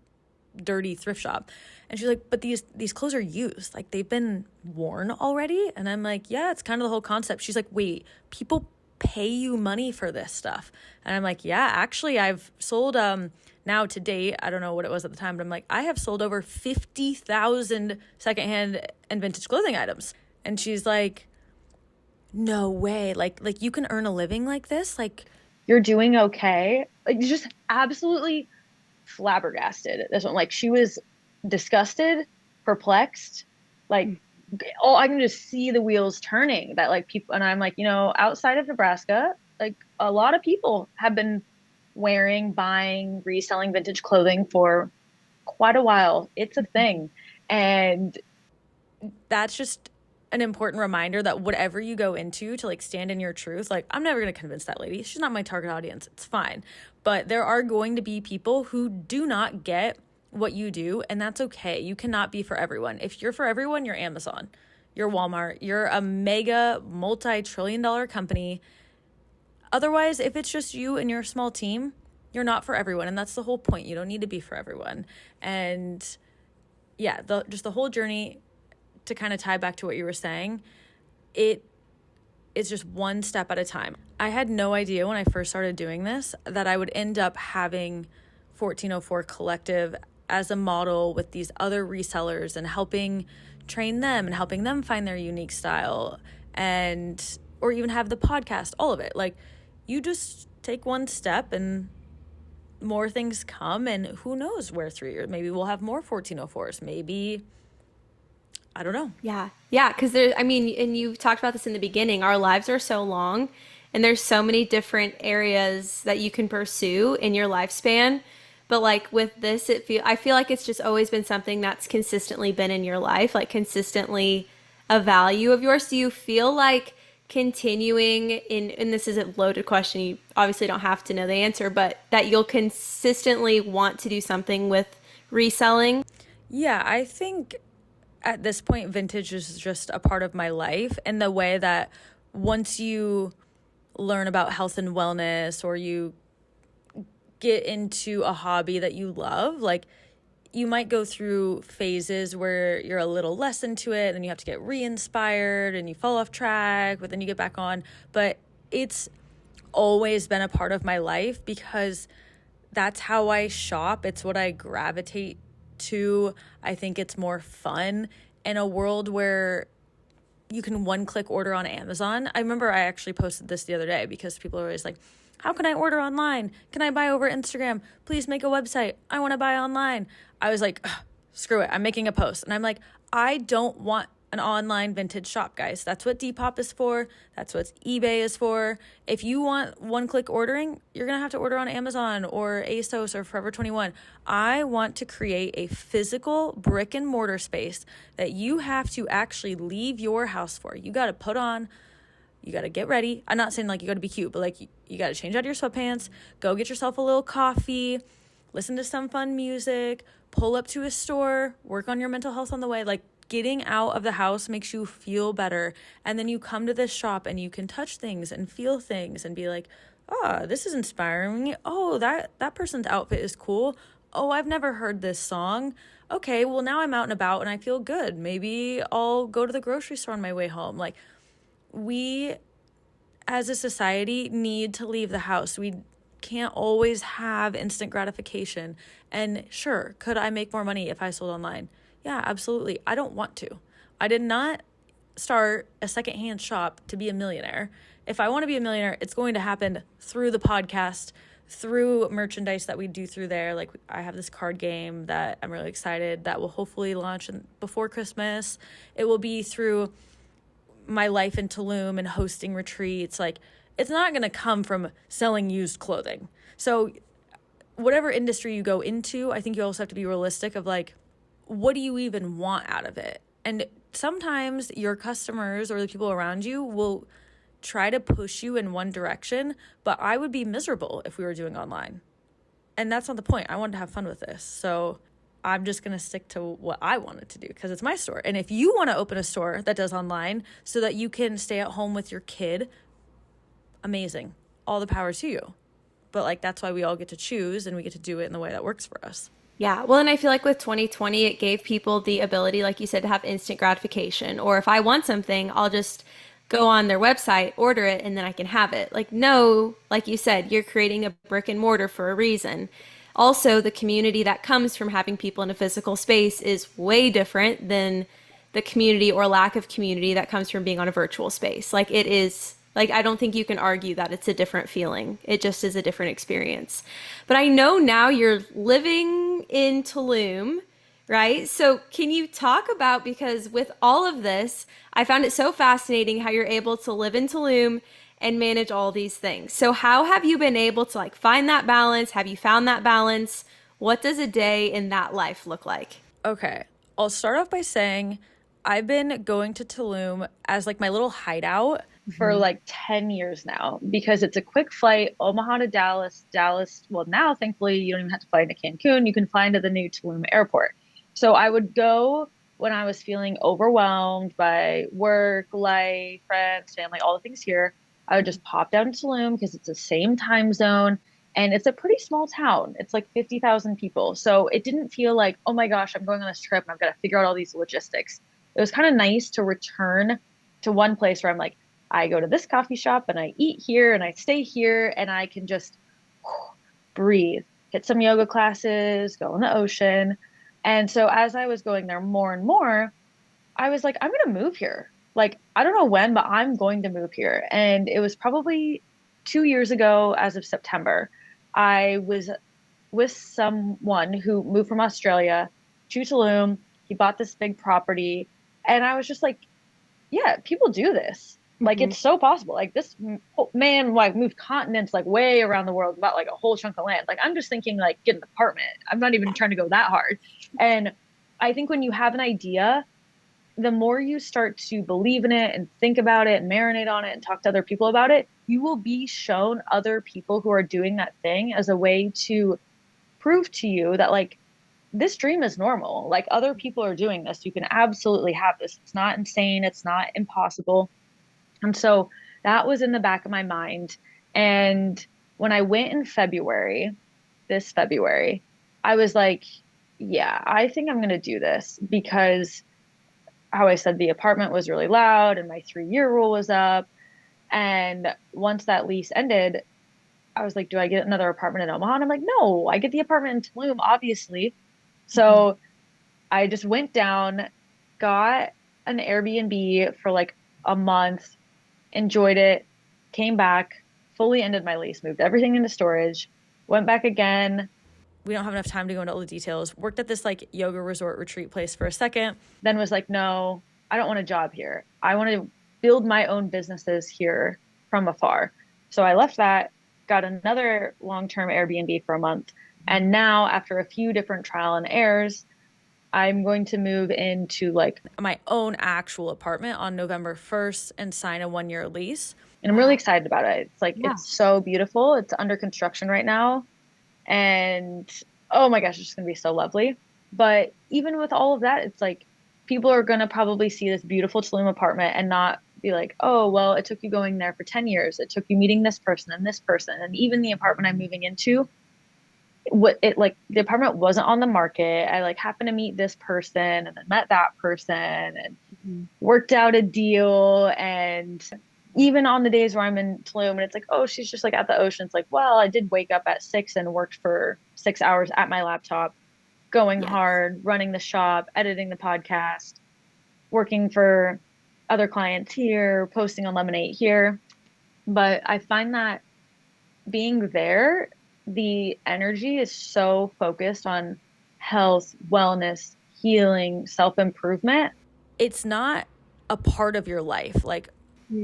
[SPEAKER 3] dirty thrift shop. And she's like, but these clothes are used. Like they've been worn already. And I'm like, yeah, it's kind of the whole concept. She's like, wait, people pay you money for this stuff? And I'm like, yeah, actually I've sold now to date, I don't know what it was at the time, but I'm like, I have sold over 50,000 secondhand and vintage clothing items. And she's like, no way. Like you can earn a living like this? Like
[SPEAKER 2] you're doing okay? Like just absolutely flabbergasted at this one. Like she was disgusted, perplexed, like I can just see the wheels turning that like people, and I'm like, outside of Nebraska, like a lot of people have been wearing, buying, reselling vintage clothing for quite a while. It's a thing. And
[SPEAKER 3] that's just an important reminder that whatever you go into to like stand in your truth, like I'm never going to convince that lady. She's not my target audience. It's fine. But there are going to be people who do not get what you do, and that's okay. You cannot be for everyone. If you're for everyone, you're Amazon, you're Walmart, you're a mega multi-trillion-dollar company. Otherwise, if it's just you and your small team, you're not for everyone, and that's the whole point. You don't need to be for everyone. And yeah, just the whole journey, to kind of tie back to what you were saying, it is just one step at a time. I had no idea when I first started doing this that I would end up having 1404 Collective as a model with these other resellers and helping train them and helping them find their unique style, and or even have the podcast, all of it. Like you just take one step and more things come, and who knows where 3 years, maybe we'll have more 1404s, maybe, I don't know.
[SPEAKER 1] Yeah. Because and you talked about this in the beginning, our lives are so long and there's so many different areas that you can pursue in your lifespan. But like with this, I feel like it's just always been something that's consistently been in your life, like consistently a value of yours. Do you feel like continuing and this is a loaded question, you obviously don't have to know the answer, but that you'll consistently want to do something with reselling?
[SPEAKER 3] Yeah, I think at this point, vintage is just a part of my life, in the way that once you learn about health and wellness, or you get into a hobby that you love, like you might go through phases where you're a little less into it and you have to get re-inspired and you fall off track, but then you get back on. But it's always been a part of my life because that's how I shop. It's what I gravitate to. I think it's more fun in a world where you can one-click order on Amazon. I remember I actually posted this the other day because people are always like, how can I order online? Can I buy over Instagram? Please make a website. I want to buy online. I was like, screw it. I'm making a post. And I'm like, I don't want an online vintage shop, guys. That's what Depop is for. That's what eBay is for. If you want one-click ordering, you're going to have to order on Amazon or ASOS or Forever 21. I want to create a physical brick and mortar space that you have to actually leave your house for. You got to put on, you got to get ready. I'm not saying like you got to be cute, but like you got to change out your sweatpants, go get yourself a little coffee, listen to some fun music, pull up to a store, work on your mental health on the way. Like getting out of the house makes you feel better. And then you come to this shop and you can touch things and feel things and be like, oh, this is inspiring me. Oh, that person's outfit is cool. Oh, I've never heard this song. Okay, well now I'm out and about and I feel good. Maybe I'll go to the grocery store on my way home. Like we as a society need to leave the house. We can't always have instant gratification. And sure, could I make more money if I sold online? Yeah, absolutely. I don't want to. I did not start a secondhand shop to be a millionaire. If I want to be a millionaire, it's going to happen through the podcast, through merchandise that we do through there. Like I have this card game that I'm really excited that will hopefully launch before Christmas. It will be through my life in Tulum and hosting retreats. Like it's not going to come from selling used clothing. So whatever industry you go into, I think you also have to be realistic of like, what do you even want out of it? And sometimes your customers or the people around you will try to push you in one direction, but I would be miserable if we were doing online. And that's not the point. I wanted to have fun with this. So I'm just going to stick to what I wanted to do because it's my store. And if you want to open a store that does online so that you can stay at home with your kid, amazing. all the power to you. But like, that's why we all get to choose and we get to do it in the way that works for us.
[SPEAKER 1] Yeah, well, and I feel like with 2020, it gave people the ability, like you said, to have instant gratification. Or if I want something, I'll just go on their website, order it, and then I can have it. Like, no, like you said, you're creating a brick and mortar for a reason. Also, the community that comes from having people in a physical space is way different than the community or lack of community that comes from being on a virtual space. Like, it is. Like, I don't think you can argue that it's a different feeling. It just is a different experience. But I know now you're living in Tulum, right? So can you talk about, because with all of this, I found it so fascinating how you're able to live in Tulum and manage all these things. So how have you been able to like find that balance? Have you found that balance? What does a day in that life look like?
[SPEAKER 3] Okay, I'll start off by saying I've been going to Tulum as like my little hideout
[SPEAKER 2] for like 10 years now, because it's a quick flight, Omaha to Dallas. Well, now thankfully you don't even have to fly into Cancun. You can fly into the new Tulum airport. So I would go when I was feeling overwhelmed by work, life, friends, family, all the things here. I would just pop down to Tulum because it's the same time zone and it's a pretty small town. It's like 50,000 people. So it didn't feel like, oh my gosh, I'm going on this trip and I've got to figure out all these logistics. It was kind of nice to return to one place where I'm like, I go to this coffee shop and I eat here and I stay here and I can just breathe, hit some yoga classes, go in the ocean. And so as I was going there more and more, I was like, I'm going to move here. Like, I don't know when, but I'm going to move here. And it was probably 2 years ago, as of September, I was with someone who moved from Australia to Tulum. He bought this big property. And I was just like, yeah, people do this. Like, it's so possible. Like, this man, like, moved continents, like, way around the world, about, like, a whole chunk of land. Like, I'm just thinking, like, get an apartment. I'm not even trying to go that hard. And I think when you have an idea, the more you start to believe in it and think about it and marinate on it and talk to other people about it, you will be shown other people who are doing that thing as a way to prove to you that, like, this dream is normal. Like, other people are doing this. You can absolutely have this. It's not insane. It's not impossible. And so that was in the back of my mind. And when I went in this February, I was like, yeah, I think I'm going to do this, because how I said, the apartment was really loud and my 3-year rule was up. And once that lease ended, I was like, do I get another apartment in Omaha? And I'm like, no, I get the apartment in Tulum, obviously. So I just went down, got an Airbnb for like a month, enjoyed it, came back, fully ended my lease, moved everything into storage, went back again.
[SPEAKER 3] We don't have enough time to go into all the details. Worked at this like yoga resort retreat place for a second.
[SPEAKER 2] Then was like, no, I don't want a job here. I want to build my own businesses here from afar. So I left that, got another long-term Airbnb for a month. And now, after a few different trial and errors, I'm going to move into like
[SPEAKER 3] my own actual apartment on November 1st and sign a 1-year lease.
[SPEAKER 2] And I'm really excited about it. It's like, it's so beautiful. It's under construction right now. And oh my gosh, it's just going to be so lovely. But even with all of that, it's like, people are going to probably see this beautiful Tulum apartment and not be like, oh, well, it took you going there for 10 years. It took you meeting this person and this person. And even the apartment I'm moving into, the apartment wasn't on the market. I like happened to meet this person and then met that person and worked out a deal. And even on the days where I'm in Tulum and it's like, oh, she's just like at the ocean. It's like, well, I did wake up at 6 and worked for 6 hours at my laptop, going hard, running the shop, editing the podcast, working for other clients here, posting on Lemonade here. But I find that being there, the energy is so focused on health, wellness, healing, self-improvement.
[SPEAKER 3] It's not a part of your life. Like,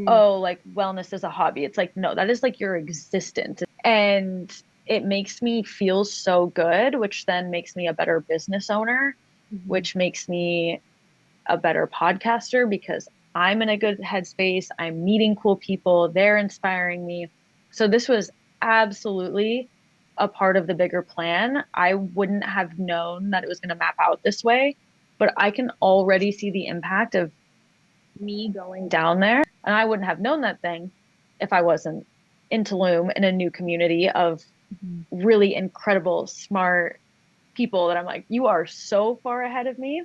[SPEAKER 2] oh, like wellness is a hobby. It's like, no, that is like your existence. And it makes me feel so good, which then makes me a better business owner, which makes me a better podcaster because I'm in a good headspace. I'm meeting cool people. They're inspiring me. So this was absolutely a part of the bigger plan. I wouldn't have known that it was going to map out this way, but I can already see the impact of me going down there. And I wouldn't have known that thing if I wasn't in Tulum in a new community of really incredible, smart people that I'm like, you are so far ahead of me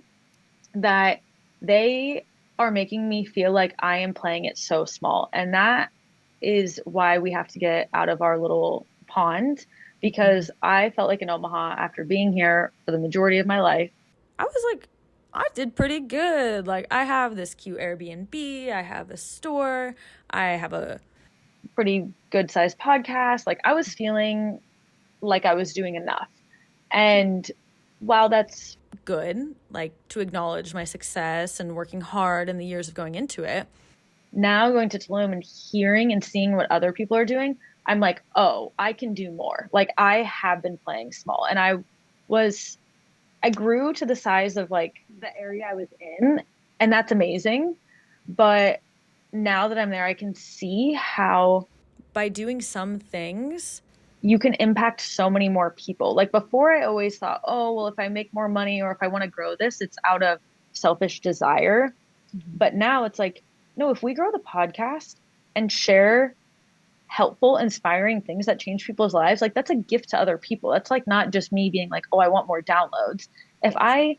[SPEAKER 2] that they are making me feel like I am playing it so small. And that is why we have to get out of our little pond, because I felt like in Omaha after being here for the majority of my life.
[SPEAKER 3] I was like, I did pretty good. Like, I have this cute Airbnb, I have a store, I have a
[SPEAKER 2] Pretty good sized podcast. Like I was feeling like I was doing enough. And while that's
[SPEAKER 3] good, like to acknowledge my success and working hard and the years of going into it.
[SPEAKER 2] now going to Tulum and hearing and seeing what other people are doing, I'm like, oh, I can do more. Like I have been playing small, and I grew to the size of like the area I was in, and that's amazing. But now that I'm there, I can see how
[SPEAKER 3] By doing some things,
[SPEAKER 2] you can impact so many more people. Like before, I always thought, oh, well, if I make more money or if I want to grow this, it's out of selfish desire. But now it's like, no, if we grow the podcast and share helpful, inspiring things that change people's lives, like that's a gift to other people. That's like not just me being like, oh, I want more downloads. If I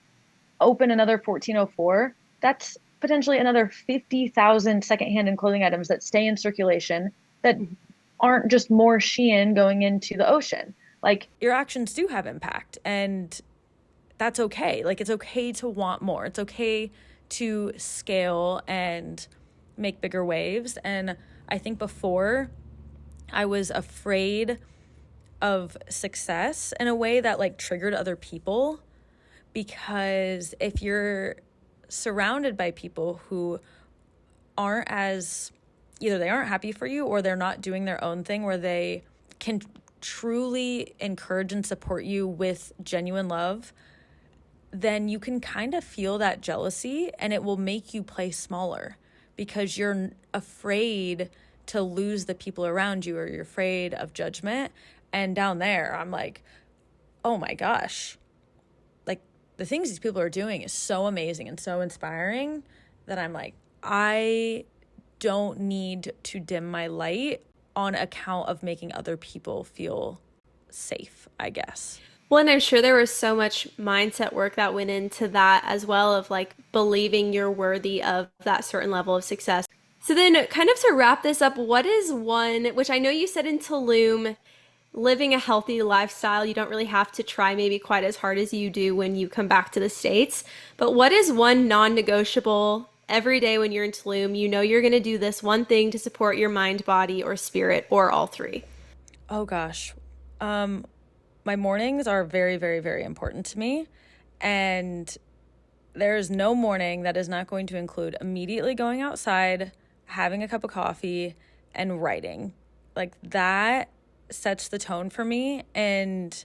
[SPEAKER 2] open another 1404, that's potentially another 50,000 secondhand and clothing items that stay in circulation that aren't just more Shein going into the ocean. Like
[SPEAKER 3] your actions do have impact, and that's okay. Like it's okay to want more. It's okay to scale and make bigger waves. And I think before I was afraid of success in a way that like triggered other people, because if you're surrounded by people who aren't as, either they aren't happy for you or they're not doing their own thing where they can truly encourage and support you with genuine love, then you can kind of feel that jealousy, and it will make you play smaller because you're afraid to lose the people around you, or you're afraid of judgment. And down there, I'm like, oh my gosh, like the things these people are doing is so amazing and so inspiring that I'm like, I don't need to dim my light on account of making other people feel safe, I guess.
[SPEAKER 1] Well, and I'm sure there was so much mindset work that went into that as well, of like believing you're worthy of that certain level of success. So then kind of to wrap this up, what is one, which I know you said in Tulum, living a healthy lifestyle, you don't really have to try maybe quite as hard as you do when you come back to the States. But what is one non-negotiable every day when you're in Tulum? You know you're going to do this one thing to support your mind, body, or spirit, or all three.
[SPEAKER 3] Oh gosh. My mornings are very, very, very important to me. And there's no morning that is not going to include immediately going outside, having a cup of coffee, and writing. Like that sets the tone for me. And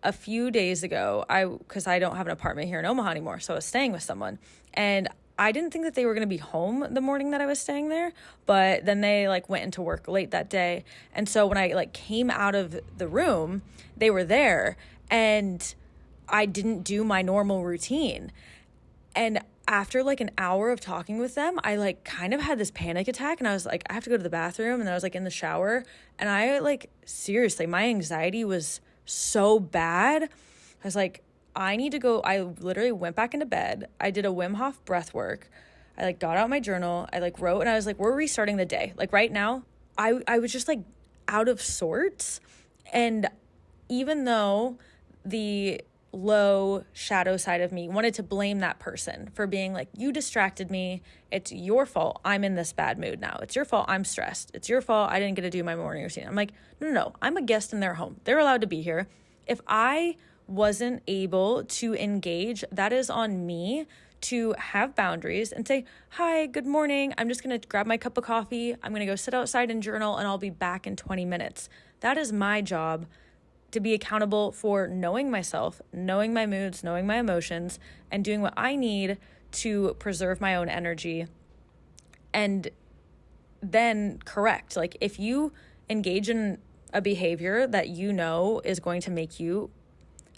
[SPEAKER 3] a few days ago, because I don't have an apartment here in Omaha anymore, so I was staying with someone, and I didn't think that they were going to be home the morning that I was staying there, but then they like went into work late that day. And so when I like came out of the room, they were there, and I didn't do my normal routine. And after like an hour of talking with them, I like kind of had this panic attack, and I was like, I have to go to the bathroom. And I was like in the shower, and I like, seriously, my anxiety was so bad. I was like, I need to go. I literally went back into bed. I did a Wim Hof breath work. I like got out my journal. I like wrote, and I was like, we're restarting the day. Like right now, I was just like out of sorts. And even though the low shadow side of me wanted to blame that person for being like, you distracted me. It's your fault. I'm in this bad mood now. It's your fault. I'm stressed. It's your fault. I didn't get to do my morning routine. I'm like, no. I'm a guest in their home. They're allowed to be here. If I wasn't able to engage, that is on me to have boundaries and say, hi, good morning. I'm just going to grab my cup of coffee. I'm going to go sit outside and journal, and I'll be back in 20 minutes. That is my job, to be accountable for knowing myself, knowing my moods, knowing my emotions, and doing what I need to preserve my own energy. And then correct. Like if you engage in a behavior that you know is going to make you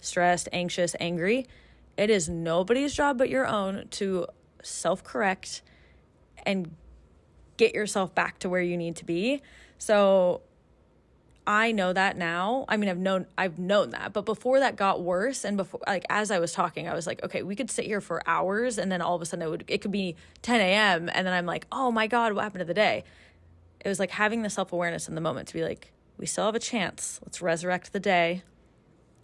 [SPEAKER 3] stressed, anxious, angry, it is nobody's job but your own to self-correct and get yourself back to where you need to be. So I know that now. I mean, I've known that, but before that got worse, and before, like, as I was talking, I was like, okay, we could sit here for hours, and then all of a sudden it could be 10 a.m. and then I'm like, oh my God, what happened to the day? It was like having the self-awareness in the moment to be like, we still have a chance. Let's resurrect the day.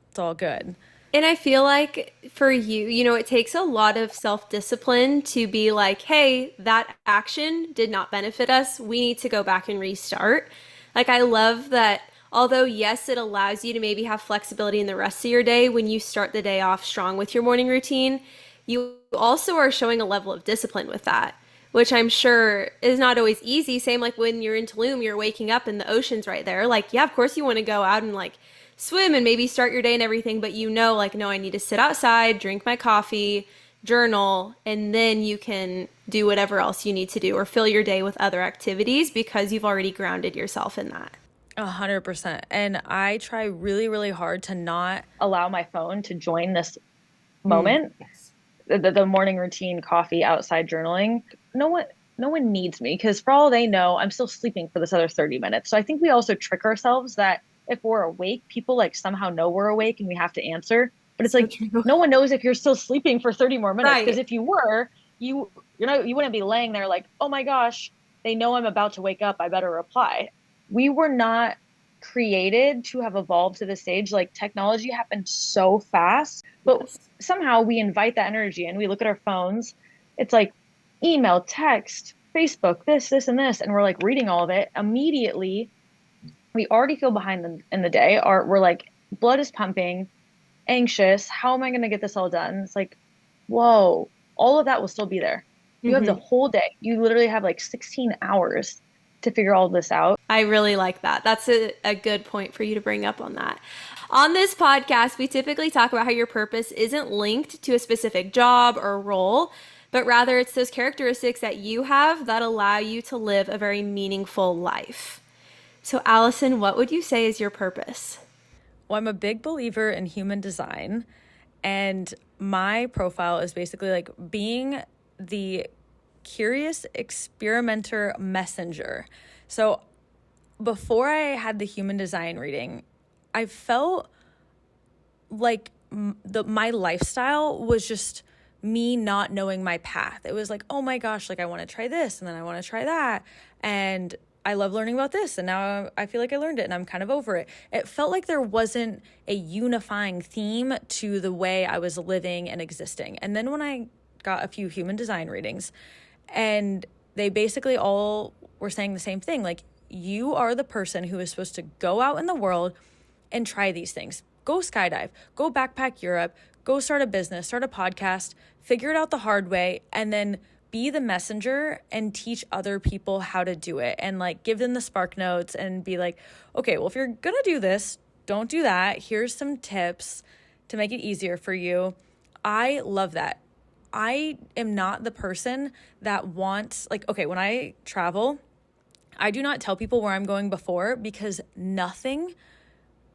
[SPEAKER 3] It's all good.
[SPEAKER 1] And I feel like for you, it takes a lot of self-discipline to be like, hey, that action did not benefit us. We need to go back and restart. Like, I love that, although, yes, it allows you to maybe have flexibility in the rest of your day when you start the day off strong with your morning routine, you also are showing a level of discipline with that, which I'm sure is not always easy. Same like when you're in Tulum, you're waking up and the ocean's right there. Like, yeah, of course you want to go out and like swim and maybe start your day and everything, but like, no, I need to sit outside, drink my coffee, journal, and then you can do whatever else you need to do or fill your day with other activities because you've already grounded yourself in that.
[SPEAKER 3] 100%. And I try really, really hard to not
[SPEAKER 2] allow my phone to join this moment. The morning routine, coffee, outside journaling. No one needs me because for all they know, I'm still sleeping for this other 30 minutes. So I think we also trick ourselves that if we're awake, people like somehow know we're awake and we have to answer. But it's like, no one knows if you're still sleeping for 30 more minutes. Because if you were, you wouldn't be laying there like, oh my gosh, they know I'm about to wake up, I better reply. We were not created to have evolved to this stage. Like, technology happened so fast, but somehow we invite that energy and we look at our phones. It's like email, text, Facebook, this, and this. And we're like reading all of it immediately. We already feel behind in the day. We're like, blood is pumping, anxious. How am I going to get this all done? It's like, whoa, all of that will still be there. You have the whole day. You literally have like 16 hours to figure all this out.
[SPEAKER 1] I really like that. That's a good point for you to bring up on that. On this podcast, we typically talk about how your purpose isn't linked to a specific job or role, but rather it's those characteristics that you have that allow you to live a very meaningful life. So Allison, what would you say is your purpose?
[SPEAKER 3] Well, I'm a big believer in human design, and my profile is basically like being the curious experimenter messenger. So before I had the human design reading, I felt like my lifestyle was just me not knowing my path. It was like, oh my gosh, like I want to try this and then I want to try that. And I love learning about this, and now I feel like I learned it and I'm kind of over it. It felt like there wasn't a unifying theme to the way I was living and existing. And then when I got a few human design readings, and they basically all were saying the same thing, like, you are the person who is supposed to go out in the world and try these things. Go skydive, go backpack Europe, go start a business, start a podcast, figure it out the hard way, and then be the messenger and teach other people how to do it, and like give them the spark notes and be like, okay, well, if you're gonna do this, don't do that. Here's some tips to make it easier for you. I love that. I am not the person that wants, like, okay, when I travel, I do not tell people where I'm going before, because nothing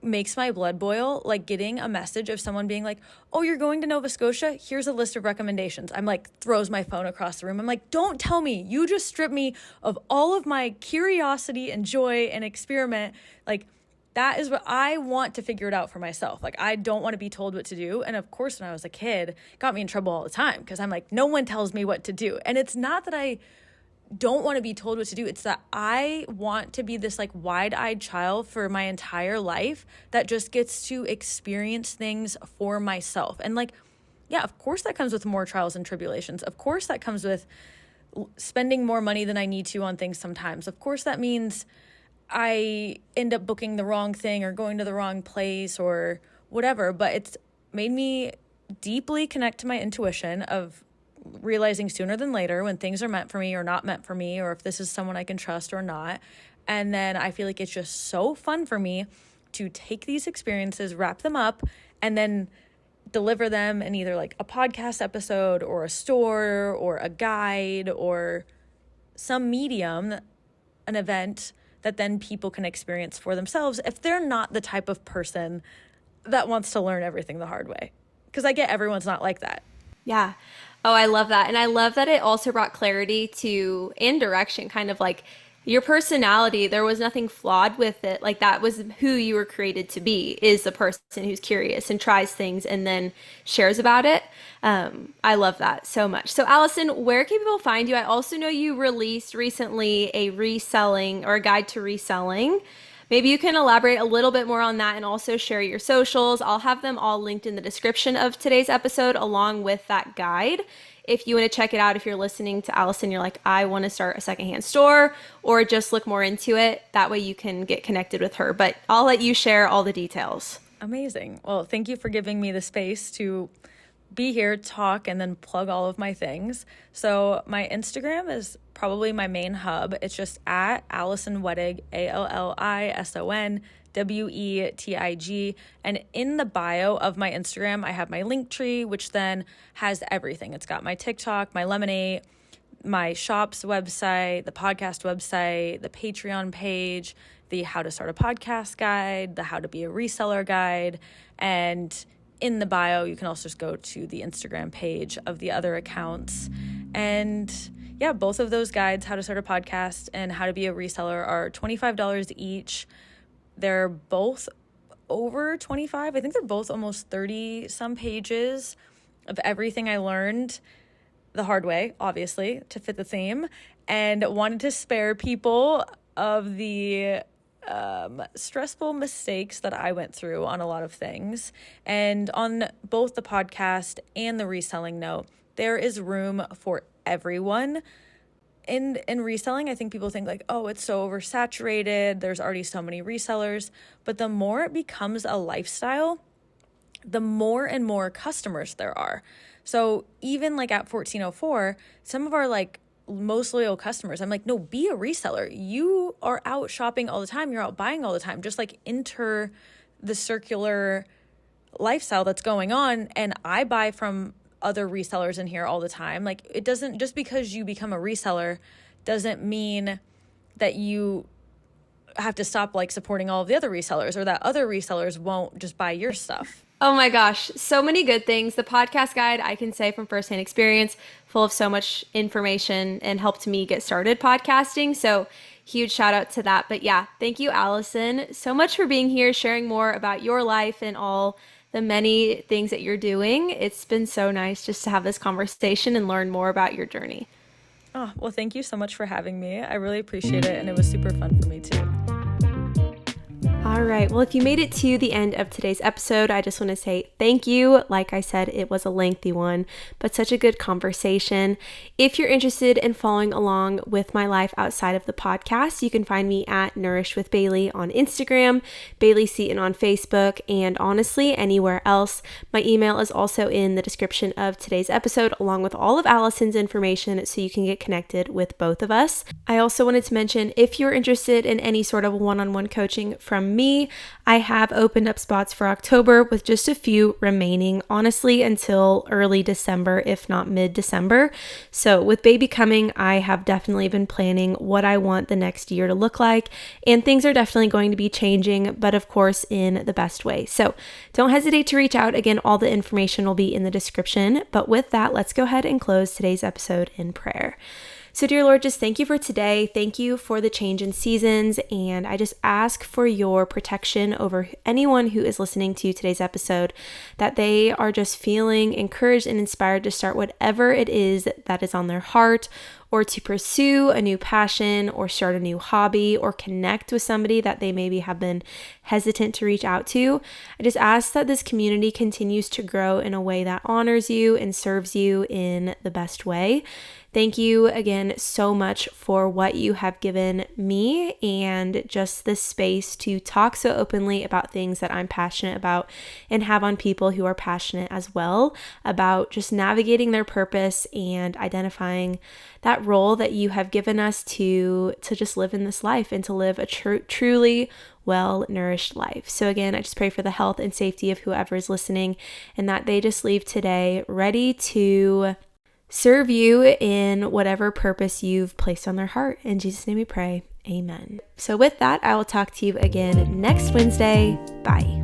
[SPEAKER 3] makes my blood boil like getting a message of someone being like, oh, you're going to Nova Scotia? Here's a list of recommendations. I'm like, throws my phone across the room. I'm like, don't tell me. You just stripped me of all of my curiosity and joy and experiment. Like, that is what I want to figure it out for myself. Like, I don't want to be told what to do. And of course, when I was a kid, it got me in trouble all the time because I'm like, no one tells me what to do. And it's not that I don't want to be told what to do. It's that I want to be this like wide-eyed child for my entire life that just gets to experience things for myself. And like, yeah, of course that comes with more trials and tribulations. Of course that comes with spending more money than I need to on things sometimes. Of course that means I end up booking the wrong thing or going to the wrong place or whatever. But it's made me deeply connect to my intuition of realizing sooner than later when things are meant for me or not meant for me, or if this is someone I can trust or not. And then I feel like it's just so fun for me to take these experiences, wrap them up, and then deliver them in either like a podcast episode or a store or a guide or some medium, an event that then people can experience for themselves if they're not the type of person that wants to learn everything the hard way. Because I get everyone's not like that.
[SPEAKER 1] Yeah. Oh, I love that. And I love that it also brought clarity to and direction, kind of like Your personality, there was nothing flawed with it. Like that was who you were created to be, is the person who's curious and tries things and then shares about it. I love that so much. So Allison, where can people find you? I also know you released recently a reselling or a guide to reselling. Maybe you can elaborate a little bit more on that and also share your socials. I'll have them all linked in the description of today's episode along with that guide. If you want to check it out, if you're listening to Allison, you're like, I want to start a secondhand store or just look more into it. That way you can get connected with her. But I'll let you share all the details.
[SPEAKER 3] Amazing. Well, thank you for giving me the space to be here, talk, and then plug all of my things. So my Instagram is probably my main hub. It's just at Allison Wettig, ALLISON WETIG. And in the bio of my Instagram, I have my link tree, which then has everything. It's got my TikTok, my Lemonade, my shop's website, the podcast website, the Patreon page, the how to start a podcast guide, the how to be a reseller guide, and in the bio, you can also just go to the Instagram page of the other accounts. And yeah, both of those guides, how to start a podcast and how to be a reseller, are $25 each. They're both over 25. I think they're both almost 30 some pages of everything I learned the hard way, obviously, to fit the theme, and wanted to spare people of the stressful mistakes that I went through on a lot of things. And on both the podcast and the reselling note, there is room for everyone. In reselling, I think people think like, oh, it's so oversaturated, there's already so many resellers. But the more it becomes a lifestyle, the more and more customers there are. So even like at 1404, some of our like most loyal customers, I'm like, no, be a reseller. You are out shopping all the time. You're out buying all the time. Just like enter the circular lifestyle that's going on. And I buy from other resellers in here all the time. Like it doesn't, just because you become a reseller doesn't mean that you have to stop like supporting all of the other resellers, or that other resellers won't just buy your stuff.
[SPEAKER 1] Oh my gosh, so many good things. The podcast guide, I can say from firsthand experience, full of so much information and helped me get started podcasting. So huge shout out to that. But yeah, thank you, Allison, so much for being here, sharing more about your life and all the many things that you're doing. It's been so nice just to have this conversation and learn more about your journey.
[SPEAKER 3] Oh, well, thank you so much for having me. I really appreciate it. And it was super fun for me too.
[SPEAKER 1] All right. Well, if you made it to the end of today's episode, I just want to say thank you. Like I said, it was a lengthy one, but such a good conversation. If you're interested in following along with my life outside of the podcast, you can find me at Nourish with Bailey on Instagram, Bailey Seaton on Facebook, and honestly, anywhere else. My email is also in the description of today's episode, along with all of Allison's information, so you can get connected with both of us. I also wanted to mention, if you're interested in any sort of one-on-one coaching from me, I have opened up spots for October with just a few remaining, honestly, until early December, if not mid-December. So with baby coming, I have definitely been planning what I want the next year to look like, and things are definitely going to be changing, but of course in the best way. So don't hesitate to reach out. Again, all the information will be in the description. But with that, let's go ahead and close today's episode in prayer. So dear Lord, just thank you for today. Thank you for the change in seasons. And I just ask for your protection over anyone who is listening to today's episode, that they are just feeling encouraged and inspired to start whatever it is that is on their heart, or to pursue a new passion, or start a new hobby, or connect with somebody that they maybe have been hesitant to reach out to. I just ask that this community continues to grow in a way that honors you and serves you in the best way. Thank you again so much for what you have given me and just this space to talk so openly about things that I'm passionate about, and have on people who are passionate as well about just navigating their purpose and identifying that role that you have given us to just live in this life and to live a truly well-nourished life. So again, I just pray for the health and safety of whoever is listening, and that they just leave today ready to serve you in whatever purpose you've placed on their heart. In Jesus' name we pray. Amen. So with that, I will talk to you again next Wednesday. Bye.